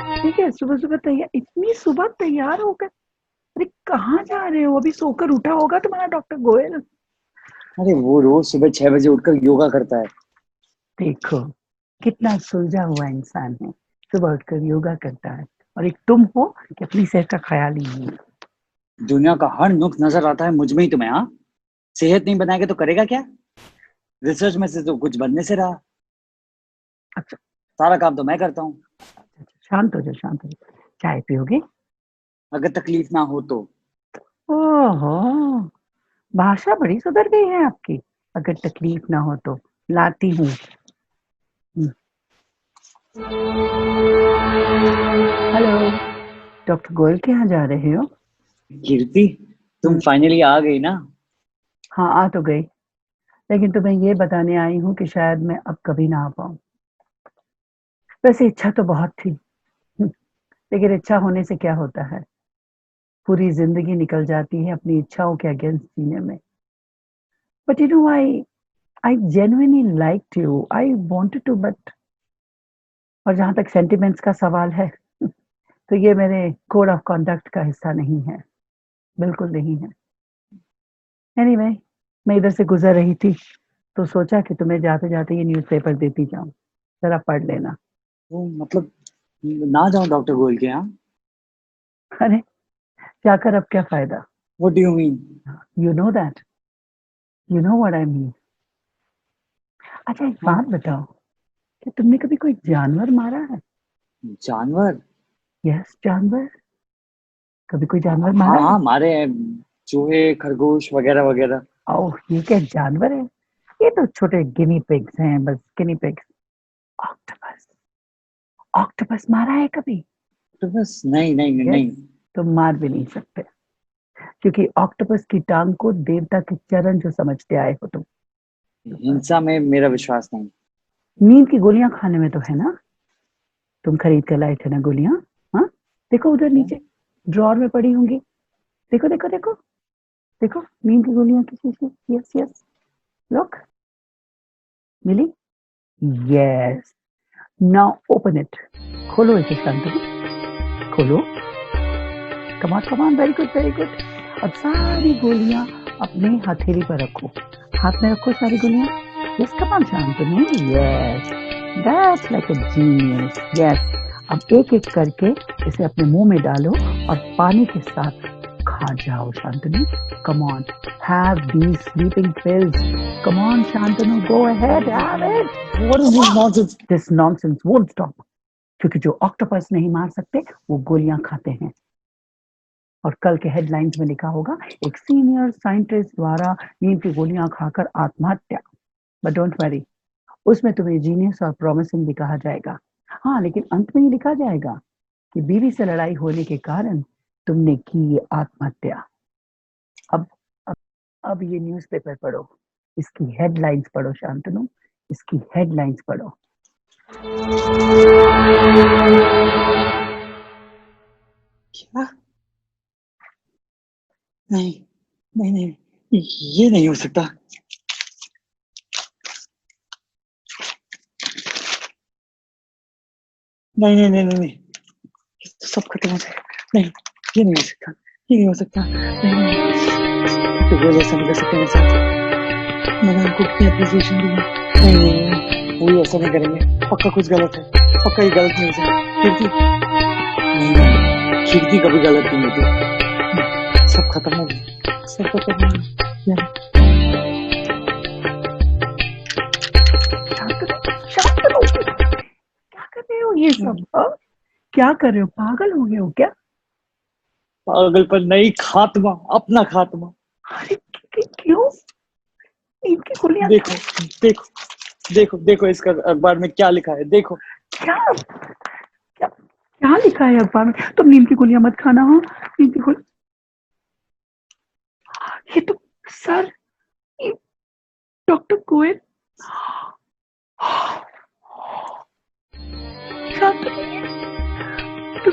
हैं, ठीक है, सुबह सुबह तैयार, इतनी सुबह तैयार हो गए? अरे कहाँ जा रहे हो? अभी सोकर उठा होगा तुम्हारा डॉक्टर गोयल। अरे वो रोज सुबह 6 बजे उठकर योगा करता है। देखो कितना सुलझा हुआ इंसान है, सुबह उठकर योगा करता है। और एक तुम हो कि अपनी सेहत का ख्याल ही नहीं है। दुनिया का हर नुक्स नजर आता है मुझ में ही तुम्हें। हाँ, सेहत नहीं बनाएगा तो करेगा क्या? रिसर्च में से तो कुछ बनने से रहा। अच्छा सारा काम तो मैं करता हूँ। शांत हो जाओ, शांत हो जाओ। चाय पियोगे? अगर तकलीफ ना हो तो। ओहो, भाषा बड़ी सुधर गई है आपकी। अगर तकलीफ ना हो तो लाती हूँ। हेलो, डॉक्टर गोयल के यहाँ जा रहे हो? कीर्ति, तुम फाइनली आ गई ना। हाँ आ तो गई, लेकिन तुम्हें ये बताने आई हूँ कि शायद मैं अब कभी ना आ पाऊँ। वैसे इच्छा तो बहुत थी, लेकिन इच्छा होने से क्या होता है, पूरी जिंदगी निकल जाती है अपनी इच्छाओं के अगेंस्ट जीने में। But you know I genuinely liked you, I wanted to, but और जहां तक सेंटिमेंट्स का सवाल है तो ये मेरे कोड ऑफ कंडक्ट का हिस्सा नहीं है, बिल्कुल नहीं है। एनीवे, मैं इधर से गुजर रही थी तो सोचा कि तुम्हें जाते जाते ये न्यूज़पेपर देती जाऊं, जरा पढ़ लेना। वो मतलब ना जाऊं डॉक्टर गोयल के यहाँ? अरे जाकर अब क्या फायदा? What do you mean? You know that, you know what I mean. अच्छा एक बात बताओ, कि तुमने कभी कोई जानवर मारा है? जानवर? यस, जानवर। कभी कोई जानवर हाँ मारा है? हाँ, मारे हैं। चूहे, खरगोश वगैरह वगैरह। ओह, ये क्या जानवर है? ये तो छोटे गिनी पिग्स हैं, बस गिनी पिग्स। ऑक्टोपस, ऑक्टोपस मारा है कभी? तो बस नहीं नहीं नहीं, यस, नहीं। तुम मार भी नहीं सकते, क्योंकि ऑक्टोपस की टांग को देवता के चरण जो समझते आए हो तुम। हिंसा में मेरा विश्वास नहीं। नींद की गोलियां खाने में तो है ना, तुम खरीद कर लाए थे ना गोलियां? हाँ, देखो उधर नीचे ड्रॉर में पड़ी होंगी। देखो देखो देखो देखो, नींद की गोलियां किसी से। यस यस, लुक, मिली। Yes, now open it. खोलो इसे शांतनु, खोलो। Come on come on, very good very good. अब सारी गोलियां अपने हथेली पर रखो, हाथ में रखो सारी गोलियां। Yes come on Shantanu, yes, that's like a genius. Yes, अब एक एक करके इसे अपने मुंह में डालो और पानी के साथ खा जाओ Shantanu. Come on, have these sleeping pills. Come on Shantanu, go ahead, have it. What is this nonsense? This nonsense won't stop, क्योंकि जो ऑक्टोपस नहीं मार सकते वो गोलियां खाते हैं। और कल के हेडलाइंस में लिखा होगा, एक सीनियर साइंटिस्ट द्वारा नींद की गोलियां खाकर आत्महत्या। बट डोंट वरी, उसमें तुम्हें जीनियस और प्रॉमिसिंग भी कहा जाएगा। हाँ, लेकिन अंत में ये लिखा जाएगा कि बीवी से लड़ाई होने के कारण तुमने की ये आत्महत्या। अब अब अब ये न्यूज़पेपर पढ़ो, इसकी हेडलाइंस पढ़ो शांतनु, इसकी हेडलाइंस पढ़ो। क्या? नहीं नहीं नहीं, ये नहीं हो सकता। नहीं नहीं नहीं नहीं नहीं, सब खत्म हो जाएगा। नहीं, ये नहीं हो सकता, ये नहीं हो सकता। नहीं नहीं, तो वो ऐसा नहीं कर सकते मेरे साथ। मैंने उनको कितनी अप्रिसिएशन दी है। नहीं नहीं नहीं, वो ऐसा नहीं करेंगे। पक्का कुछ गलत है, पक्का ये गलत न्यूज़ है। कीर्ति, नहीं नहीं, कीर्ति कभी गलत नहीं होती। नहीं, सब खत्म हो गया, सब खत्म हो गया। शांतनु, क्या कर रहे हो ये सब? क्या कर रहे हो, पागल हो गए हो क्या? पागल पर नहीं, खात्मा, अपना खात्मा। अरे क्यों? नींद की गोलियां देखो देखो देखो देखो, इसका अखबार में क्या लिखा है, देखो। क्या क्या क्या लिखा है अखबार में? तुम नींद की गोलियां मत खाना। हो नींद की गोली, ये तो सर, डॉक्टर गोयल। शांतनु, तो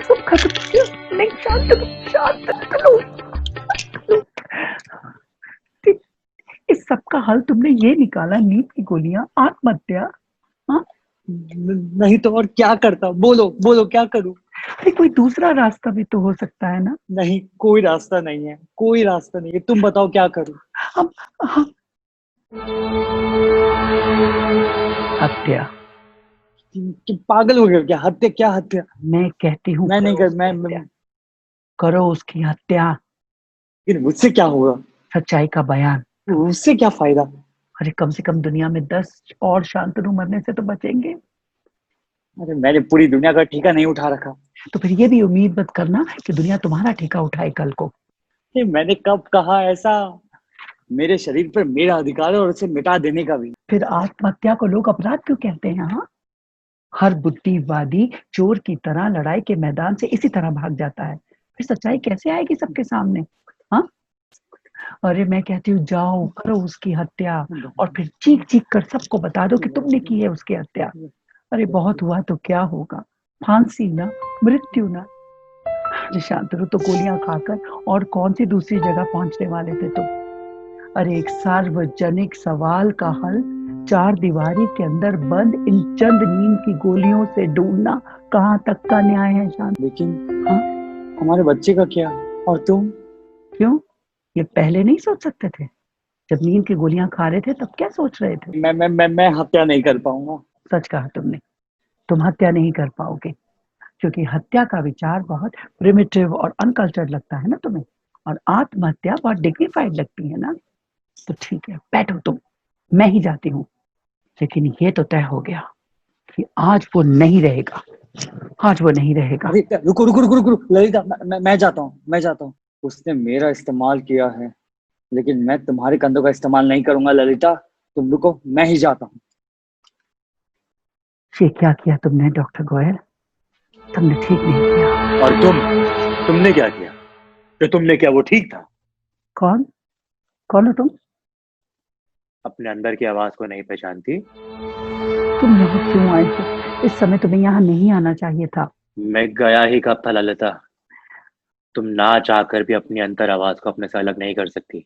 सब खत्म हो गया। नहीं शांतनु, शांतनु, इस सब का हल तुमने ये निकाला, नींद की गोलियां, आत्महत्या। हाँ, नहीं तो और क्या करता? बोलो बोलो, क्या करूं? अरे कोई दूसरा रास्ता भी तो हो सकता है ना। नहीं, कोई रास्ता नहीं है, कोई रास्ता नहीं है। तुम बताओ क्या करूं? हम हत्या। कि पागल हो गया क्या? हत्या? क्या हत्या? मैं कहती हूँ मैं नहीं करो कर, उसकी हत्या, करो उसकी हत्या। लेकिन मुझसे क्या होगा? सच्चाई का बयान। उससे क्या फायदा? अरे कम से कम दुनिया में 10 और शांतनु मरने से तो बचेंगे। अरे मैंने पूरी दुनिया का ठेका नहीं उठा रखा। तो फिर ये भी उम्मीद मत करना कि दुनिया तुम्हारा ठेका उठाए कल को। ये मैंने कब कहा ऐसा? मेरे शरीर पर मेरा अधिकार है और उसे मिटा देने का भी। फिर आत्महत्या को लोग अपराध क्यों कहते हैं? हाँ, हर बुद्धिवादी चोर की तरह लड़ाई के मैदान से इसी तरह भाग जाता है। फिर सच्चाई कैसे आएगी सबके सामने? हाँ, अरे मैं कहती हूँ जाओ करो उसकी हत्या और फिर चीख चीख कर सबको बता दो कि तुमने की है उसकी हत्या। अरे बहुत हुआ तो क्या होगा, फांसी ना, मृत्यु ना। अरे शांतनु तो गोलियां खाकर और कौन सी दूसरी जगह पहुंचने वाले थे तुम? अरे एक सार्वजनिक सवाल का हल 4 दीवारी के अंदर बंद इन चंद नींद की गोलियों से ढूंढना कहाँ तक का न्याय है शांत? लेकिन हाँ, हमारे बच्चे का क्या? और तुम? क्यों? ये पहले नहीं सोच सकते थे? जब नींद की गोलियां खा रहे थे तब क्या सोच रहे थे? मैं हत्या नहीं कर पाऊंगा। सच कहा तुमने, तुम हत्या नहीं कर पाओगे क्योंकि हत्या का विचार बहुत प्रिमिटिव और अनकल्चर्ड लगता है ना तुम्हें, और आत्महत्या बहुत डिग्निफाइड लगती है ना। तो ठीक है, बैठो तुम, मैं ही जाती हूँ। लेकिन ये तो तय हो गया कि आज वो नहीं रहेगा, आज वो नहीं रहेगा। अरे रुको रुको रुको रुको रुको, ललिता, मैं जाता हूँ, मैं जाता हूँ। उसने मेरा इस्तेमाल किया है, लेकिन मैं तुम्हारे कंधों का इस्तेमाल नहीं करूंगा ललिता। तुम रुको, मैं ही जाता हूँ। ये क्या किया तुमने डॉक्टर गोयल? तुमने ठीक नहीं किया। और तुमने क्या किया? जो तुमने किया वो ठीक था? कौन? कौन हो तुम? अपने अंदर की आवाज को नहीं पहचानती? तुम यहाँ क्यों आए हो? इस समय तुम्हें यहाँ नहीं आना चाहिए था। मैं गया ही कब था ललिता? तुम ना चाहकर भी अपनी अंतर आवाज को अपने से अलग नहीं कर सकती।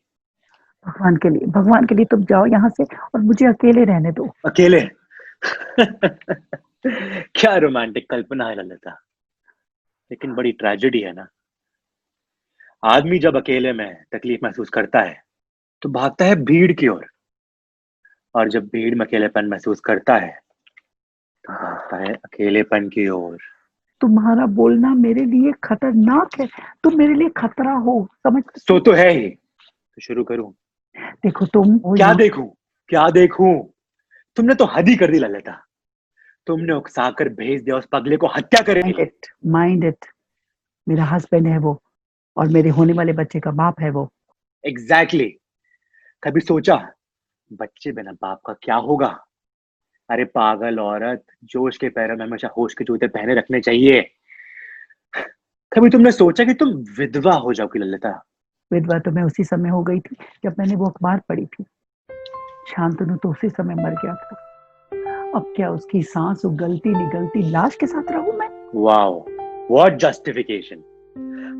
भगवान के लिए, भगवान के लिए तुम जाओ यहाँ से और मुझे अकेले रहने दो। अकेले? क्या रोमांटिक कल्पना है ललिता, लेकिन बड़ी ट्रेजेडी है ना। आदमी जब अकेले में तकलीफ महसूस करता है तो भागता है भीड़ की ओर, और जब भीड़ में अकेलेपन महसूस करता है तो भागता है अकेलेपन की ओर। तुम्हारा बोलना मेरे लिए खतरनाक है, तुम मेरे लिए खतरा हो, समझ? सो तो है ही, तो शुरू करूं? देखो तुम क्या देखूं? क्या देखूं? तुमने तो हद ही कर दी ललिता। तुमने उकसाकर भेज दिया उस पगले को हत्या करे के लिए। माइंड इट, मेरा हस्बैंड है वो और मेरे होने वाले बच्चे का बाप है वो। एग्जैक्टली। कभी सोचा बच्चे बिना बाप का क्या होगा? अरे पागल औरत, जोश के पैरों में हमेशा होश के जूते पहने रखने चाहिए। कभी तुमने सोचा कि तुम विधवा हो जाओगी ललिता? विधवा तो मैं उसी समय हो गई थी जब मैंने वो अखबार पढ़ी थी। शांतनु तो उसी समय मर गया था। अब क्या उसकी सांस उगलती निगलती लाश के साथ रहूं मैं? Wow, what justification.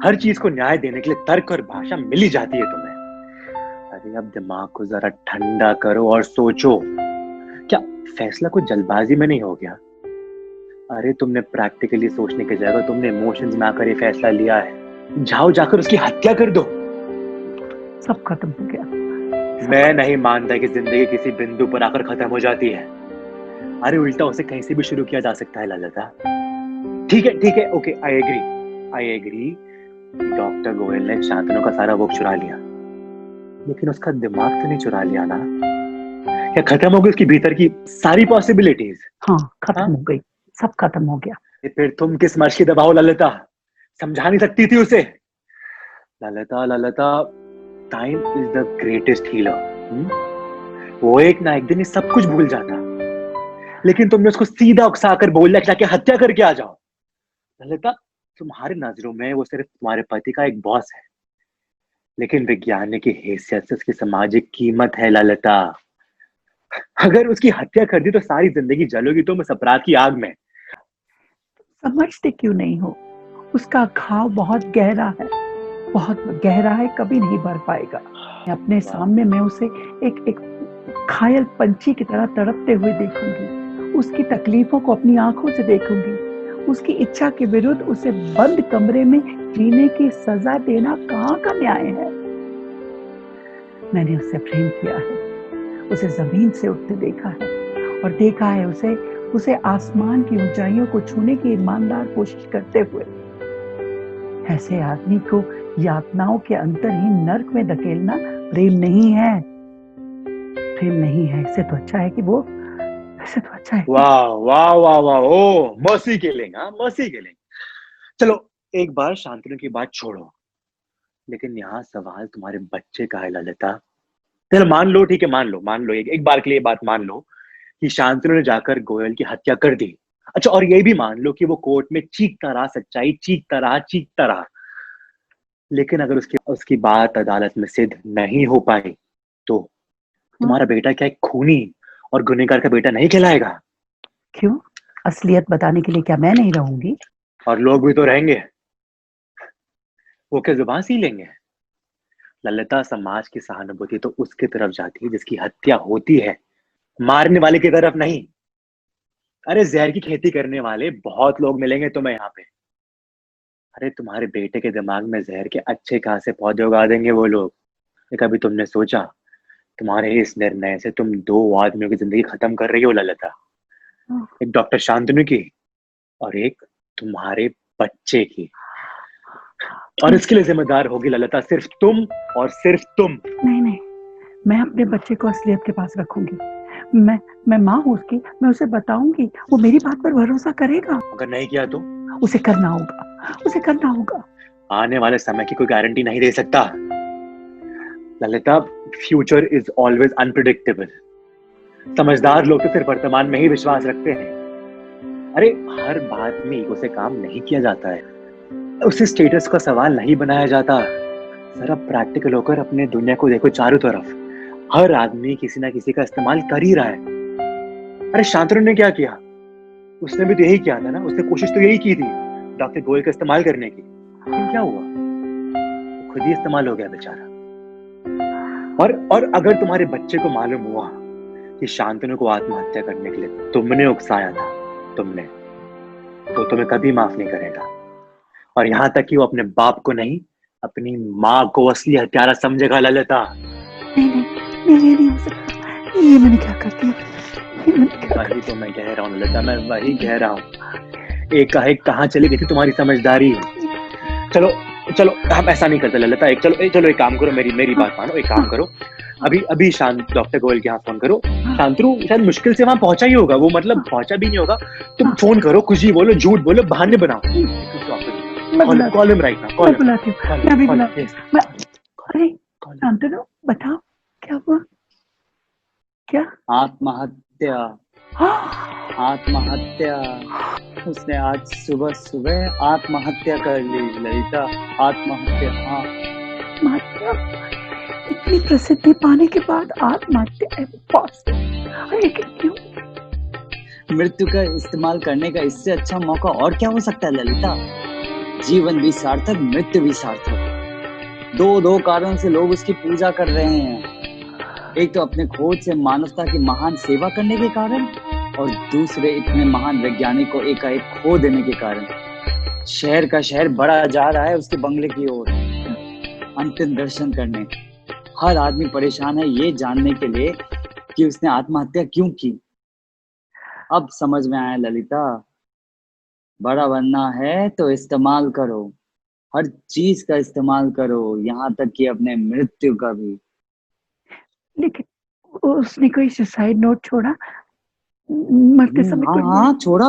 हर चीज को न्याय देने के लिए तर्क और भाषा मिल ही जाती है तुम्हें। अरे अब दिमाग को जरा ठंडा करो और सोचो, क्या फैसला कुछ जल्दबाजी में नहीं हो गया? अरे तुमने प्रैक्टिकली सोचने की जगह तुमने इमोशंस में आकर ये फैसला लिया है। जाओ जाकर उसकी हत्या कर दो। सब खत्म हो गया। मैं नहीं मानता कि जिंदगी किसी बिंदु पर आकर खत्म हो जाती है। अरे उल्टा उसे कहीं से भी शुरू किया जा सकता है ललिता। ठीक है, okay, I agree. Doctor Goyal ने शांतनु का सारा बुक चुरा लिया, लेकिन उसका दिमाग तो नहीं चुरा लिया ना? क्या खत्म हो गई उसकी भीतर की सारी पॉसिबिलिटीज? हाँ, खत्म हो गई, सब खत्म हो गया। फिर तुम किस मर्श की दबाव ललिता? समझा नहीं सकती थी उसे? Lalita, time is the greatest healer. वो एक ना एक दिन ये सब कुछ भूल जाता, लेकिन तुमने उसको सीधा उकसाकर बोल दिया जाके हत्या करके आ जाओ। ललिता, तुम्हारी नजरों में वो सिर्फ तुम्हारे पति का एक बॉस है, लेकिन विज्ञान की हैसियत से उसकी सामाजिक कीमत है ललिता। अगर उसकी हत्या कर दी तो सारी जिंदगी जलोगी तुम इस अपराध की आग में। समझते क्यों नहीं हो? उसका घाव बहुत गहरा है, बहुत गहरा है, कभी नहीं भर पाएगा। अपने सामने मैं उसे एक घायल पंछी की तरह तड़पते हुए देखूंगी, उसकी तकलीफों को अपनी आंखों से देखूंगी। उसकी इच्छा के विरुद्ध उसे बंद कमरे में जीने की सजा देना कहाँ का न्याय है? मैंने उससे प्रेम किया है, उसे जमीन से उठते देखा है और देखा है उसे उसे आसमान की ऊंचाइयों को छूने की ईमानदार कोशिश करते हुए। ऐसे आदमी को यातनाओं के अंतरहीन नर्क में धकेलना प्रेम नहीं है, प्रेम नहीं है। इससे तो अच्छा है कि वो, इससे तो अच्छा है। वाह वाह वाह वाह, ओ मर्सी किलिंग, हाँ मर्सी किलिंग। चलो एक बार शांतनु की बात छोड़ो, लेकिन यहाँ सवाल तुम्हारे बच्चे का है ललिता। चलो मान लो, ठीक है, मान लो एक बार के लिए बात मान लो कि शांतनु ने जाकर गोयल की हत्या कर दी। अच्छा, और ये भी मान लो कि वो कोर्ट में चीखता रहा, सच्चाई चीखता रहा, लेकिन अगर उसकी उसकी बात अदालत में सिद्ध नहीं हो पाई तो तुम्हारा बेटा क्या एक खूनी और गुनहगार का बेटा नहीं कहलाएगा? क्यों? असलियत बताने के लिए क्या मैं नहीं रहूंगी? और लोग भी तो रहेंगे, वो क्या जुबान सी लेंगे? ललिता, समाज की सहानुभूति तो उसकी तरफ जाती है जिसकी हत्या होती है, मारने वाले की तरफ नहीं। अरे जहर की खेती करने वाले बहुत लोग मिलेंगे तुम्हें यहाँ पे। अरे तुम्हारे बेटे के दिमाग में जहर के अच्छे खासे पौधे उगा देंगे वो लोग। ये कभी तुमने सोचा तुम्हारे इस निर्णय से तुम दो आदमियों की जिंदगी खत्म कर रही हो ललिता, एक डॉक्टर शांतनु की और एक तुम्हारे बच्चे की, और इसके लिए जिम्मेदार होगी ललिता सिर्फ तुम और सिर्फ तुम। नहीं, मैं अपने बच्चे को असलियत के पास रखूंगी। मैं माँ हूँ उसकी, मैं उसे बताऊंगी, वो मेरी बात पर भरोसा करेगा। अगर नहीं किया तो उसे करना होगा। आने वाले समय की कोई गारंटी नहीं दे सकता Lalita. Future is always unpredictable. समझदार लोग तो सिर्फ वर्तमान में ही विश्वास रखते हैं। अरे हर बात में ईगो से काम नहीं किया जाता है, उसे स्टेटस का सवाल नहीं बनाया जाता। जरा प्रैक्टिकल होकर अपने दुनिया को देखो, चारों तरफ हर आदमी किसी ना किसी का इस्तेमाल कर ही रहा है। अरे शांतनु ने क्या किया? उसने भी तो यही किया था ना, उसने कोशिश तो यही की थी डॉक्टर गोयल का इस्तेमाल करने की, लेकिन क्या हुआ? खुद ही इस्तेमाल हो गया बेचारा। और अगर तुम्हारे बच्चे को मालूम हुआ कि शांतनु को आत्महत्या करने के लिए तुमने उकसाया था, तो तुम्हें कभी माफ नहीं करेगा। और यहाँ तक कि वो अपने बाप को नहीं, अपनी माँ को असली हत्यारा समझेगा ललिता। नहीं, ये नहीं हो सकता। ये मैंने क्या कर दिया? वही तो मैं कह रहा हूँ ललिता, मैं वही कह रहा हूँ। एक कहाँ चली गई थी तुम्हारी समझदारी? चलो हम ऐसा नहीं करते ललिता। चलो एक काम करो, मेरी बात मानो, एक काम करो, अभी डॉक्टर गोयल के यहाँ फोन करो। शांतनु शायद मुश्किल से वहां पहुंचा ही होगा, वो मतलब पहुंचा भी नहीं होगा। तुम फोन करो, कुछ ही बोलो, झूठ बोलो, बहाने बनाओ। Call him right now. मैं बुलाती हूँ, मैं अभी बुलाती हूँ। अरे शांतनु, बताओ क्या हुआ? क्या? आत्महत्या। उसने आज सुबह आत्महत्या कर ली ललिता। आत्महत्या। इतनी प्रसिद्धि पाने के बाद आत्महत्या? लेकिन क्यों? मृत्यु का इस्तेमाल करने का इससे अच्छा मौका और क्या हो सकता है ललिता? जीवन भी सार्थक, मृत्यु भी सार्थक। दो कारण से लोग उसकी पूजा कर रहे हैं। एक तो अपने खोज से मानवता की महान सेवा करने के कारण, और दूसरे इतने महान वैज्ञानिक को एकाएक खो देने के कारण। शहर का शहर बढ़ा जा रहा है उसके बंगले की ओर अंतिम दर्शन करने। हर आदमी परेशान है ये जानने के लिए कि उसने आत्महत्या क्यों की। अब समझ में आया ललिता, बड़ा बनना है तो इस्तेमाल करो, हर चीज का इस्तेमाल करो, यहाँ तक कि अपने मृत्यु का भी। लेकिन उसने कोई सुसाइड नोट छोड़ा मरते समय? हाँ, छोड़ा।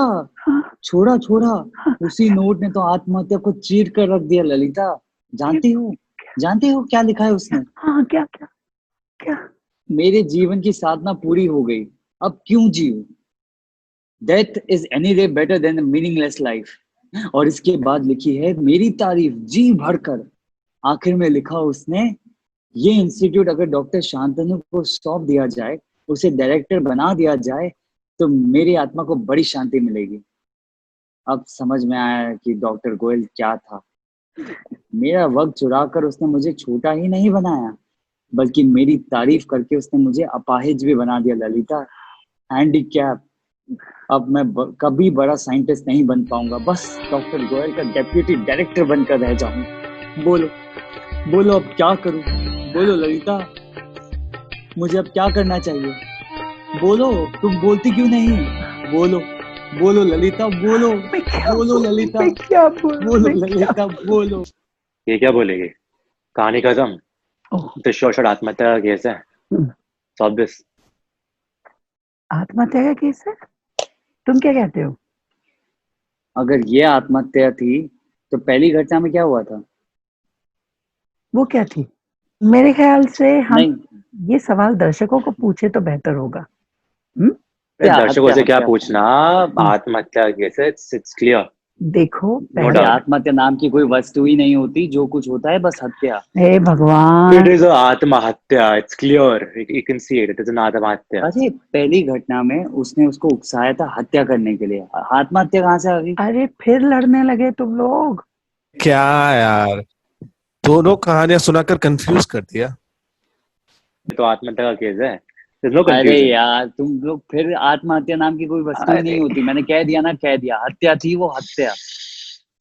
उसी नोट ने तो आत्महत्या को चीर कर रख दिया ललिता। जानती हो क्या लिखा है उसने? हाँ, क्या? मेरे जीवन की साधना पूरी हो गई, अब क्यों जीऊं? Death is any day better than meaningless life. और इसके बाद लिखी है मेरी तारीफ जी भरकर। आखिर में लिखा उसने, ये इंस्टीट्यूट अगर डॉक्टर शांतनु को सौंप दिया जाए, उसे डायरेक्टर बना दिया जाए, तो मेरी आत्मा को बड़ी शांति मिलेगी। अब समझ में आया कि डॉक्टर गोयल क्या था। मेरा वक्त चुरा कर उसने मुझे छोटा ही नहीं बनाया, बल्कि मेरी तारीफ करके उसने मुझे अपाहिज भी बना दिया ललिता। हैंडीकैप। अब मैं कभी बड़ा साइंटिस्ट नहीं बन पाऊंगा, बस डॉक्टर गोयल का डेप्यूटी डायरेक्टर बनकर रह जाऊंगा। बोलो अब क्या करूं? बोलो ललिता, मुझे अब क्या करना चाहिए? बोलो, तुम बोलती क्यों नहीं? बोलो। बोलो ललिता बोलो, मैं क्या बोलो ललिता, मैं क्या बोलूं, बोलो मैं क्या ललिता बोलो। ये क्या बोलेगी? कहानी खत्म? ओह, तो शोर आत्महत्या का केस है। हम्म, सॉल्व दिस। आत्महत्या का केस है? तुम क्या कहते हो? अगर ये आत्महत्या थी तो पहली घटना में क्या हुआ था? वो क्या थी? मेरे ख्याल से हम नहीं, ये सवाल दर्शकों को पूछे तो बेहतर होगा। हम्म? हत्या दर्शकों हत्या से क्या हत्या। पूछना? आत्महत्या केस है, इट्स क्लियर, देखो नो अरे पहले, डाउट। आत्महत्या नाम की कोई वस्तु ही नहीं होती, जो कुछ होता है बस हत्या। हे इट भगवान, इज आत्महत्या, it's clear, you can see it is an आत्महत्या। अरे पहली घटना में उसने उसको उकसाया था हत्या करने के लिए, आत्महत्या कहाँ से आ गई? अरे फिर लड़ने लगे तुम लोग। क्या यार, दोनों कहानियां सुनाकर कंफ्यूज कर दिया। तो आत्महत्या का केस है, there's नो अरे कंफ्यूजन। यार तुम लोग फिर, आत्महत्या नाम की कोई वस्तु ही नहीं अरे होती, मैंने कह दिया ना, कह दिया हत्या थी वो, हत्या।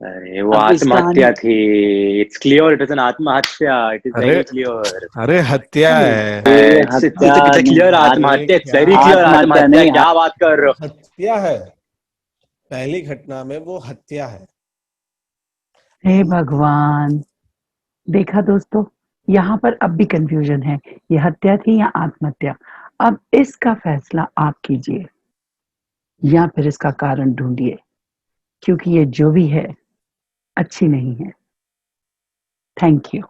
अरे वो अब इस कहानी, आत्महत्या थी, it's clear, it is an आत्महत्या, इट इज अरे वेरी क्लियर। अरे हत्या अरे है। ये इट्स हत्या इट्स क्लियर नहीं, अरे आत्महत्या, इट्स क्या वेरी क्लियर आत्महत्या आत्महत्या, नहीं, क्या बात कर रहे हो? हत्या है, पहली घटना में वो हत्या है। हे भगवान, देखा दोस्तों, यहाँ पर अब भी कंफ्यूजन है, ये हत्या थी या आत्महत्या। अब इसका फैसला आप कीजिए या फिर इसका कारण ढूंढिए, क्योंकि ये जो भी है अच्छी नहीं है। Thank you.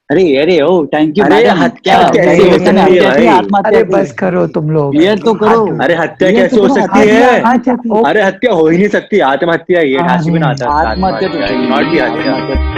अरे अरे ओ थैंक यू अरे मैडम, हत्या क्या कैसे पहली हो घटना में सकती है हत्या थी भाई? आत्महत्या अरे थी? बस करो तुम लोग। क्लियर तो करो, अरे हत्या क्लियर तो कैसे हो करो, सकती हत्या है? आत्महत्या थी। ओ, अरे हत्या हो ही नहीं सकती, आत्महत्या, ये हैज टू बी अरे आत्महत्या, आत्महत्या तो इट थी, कैन नॉट बी हत्या। आत्महत्या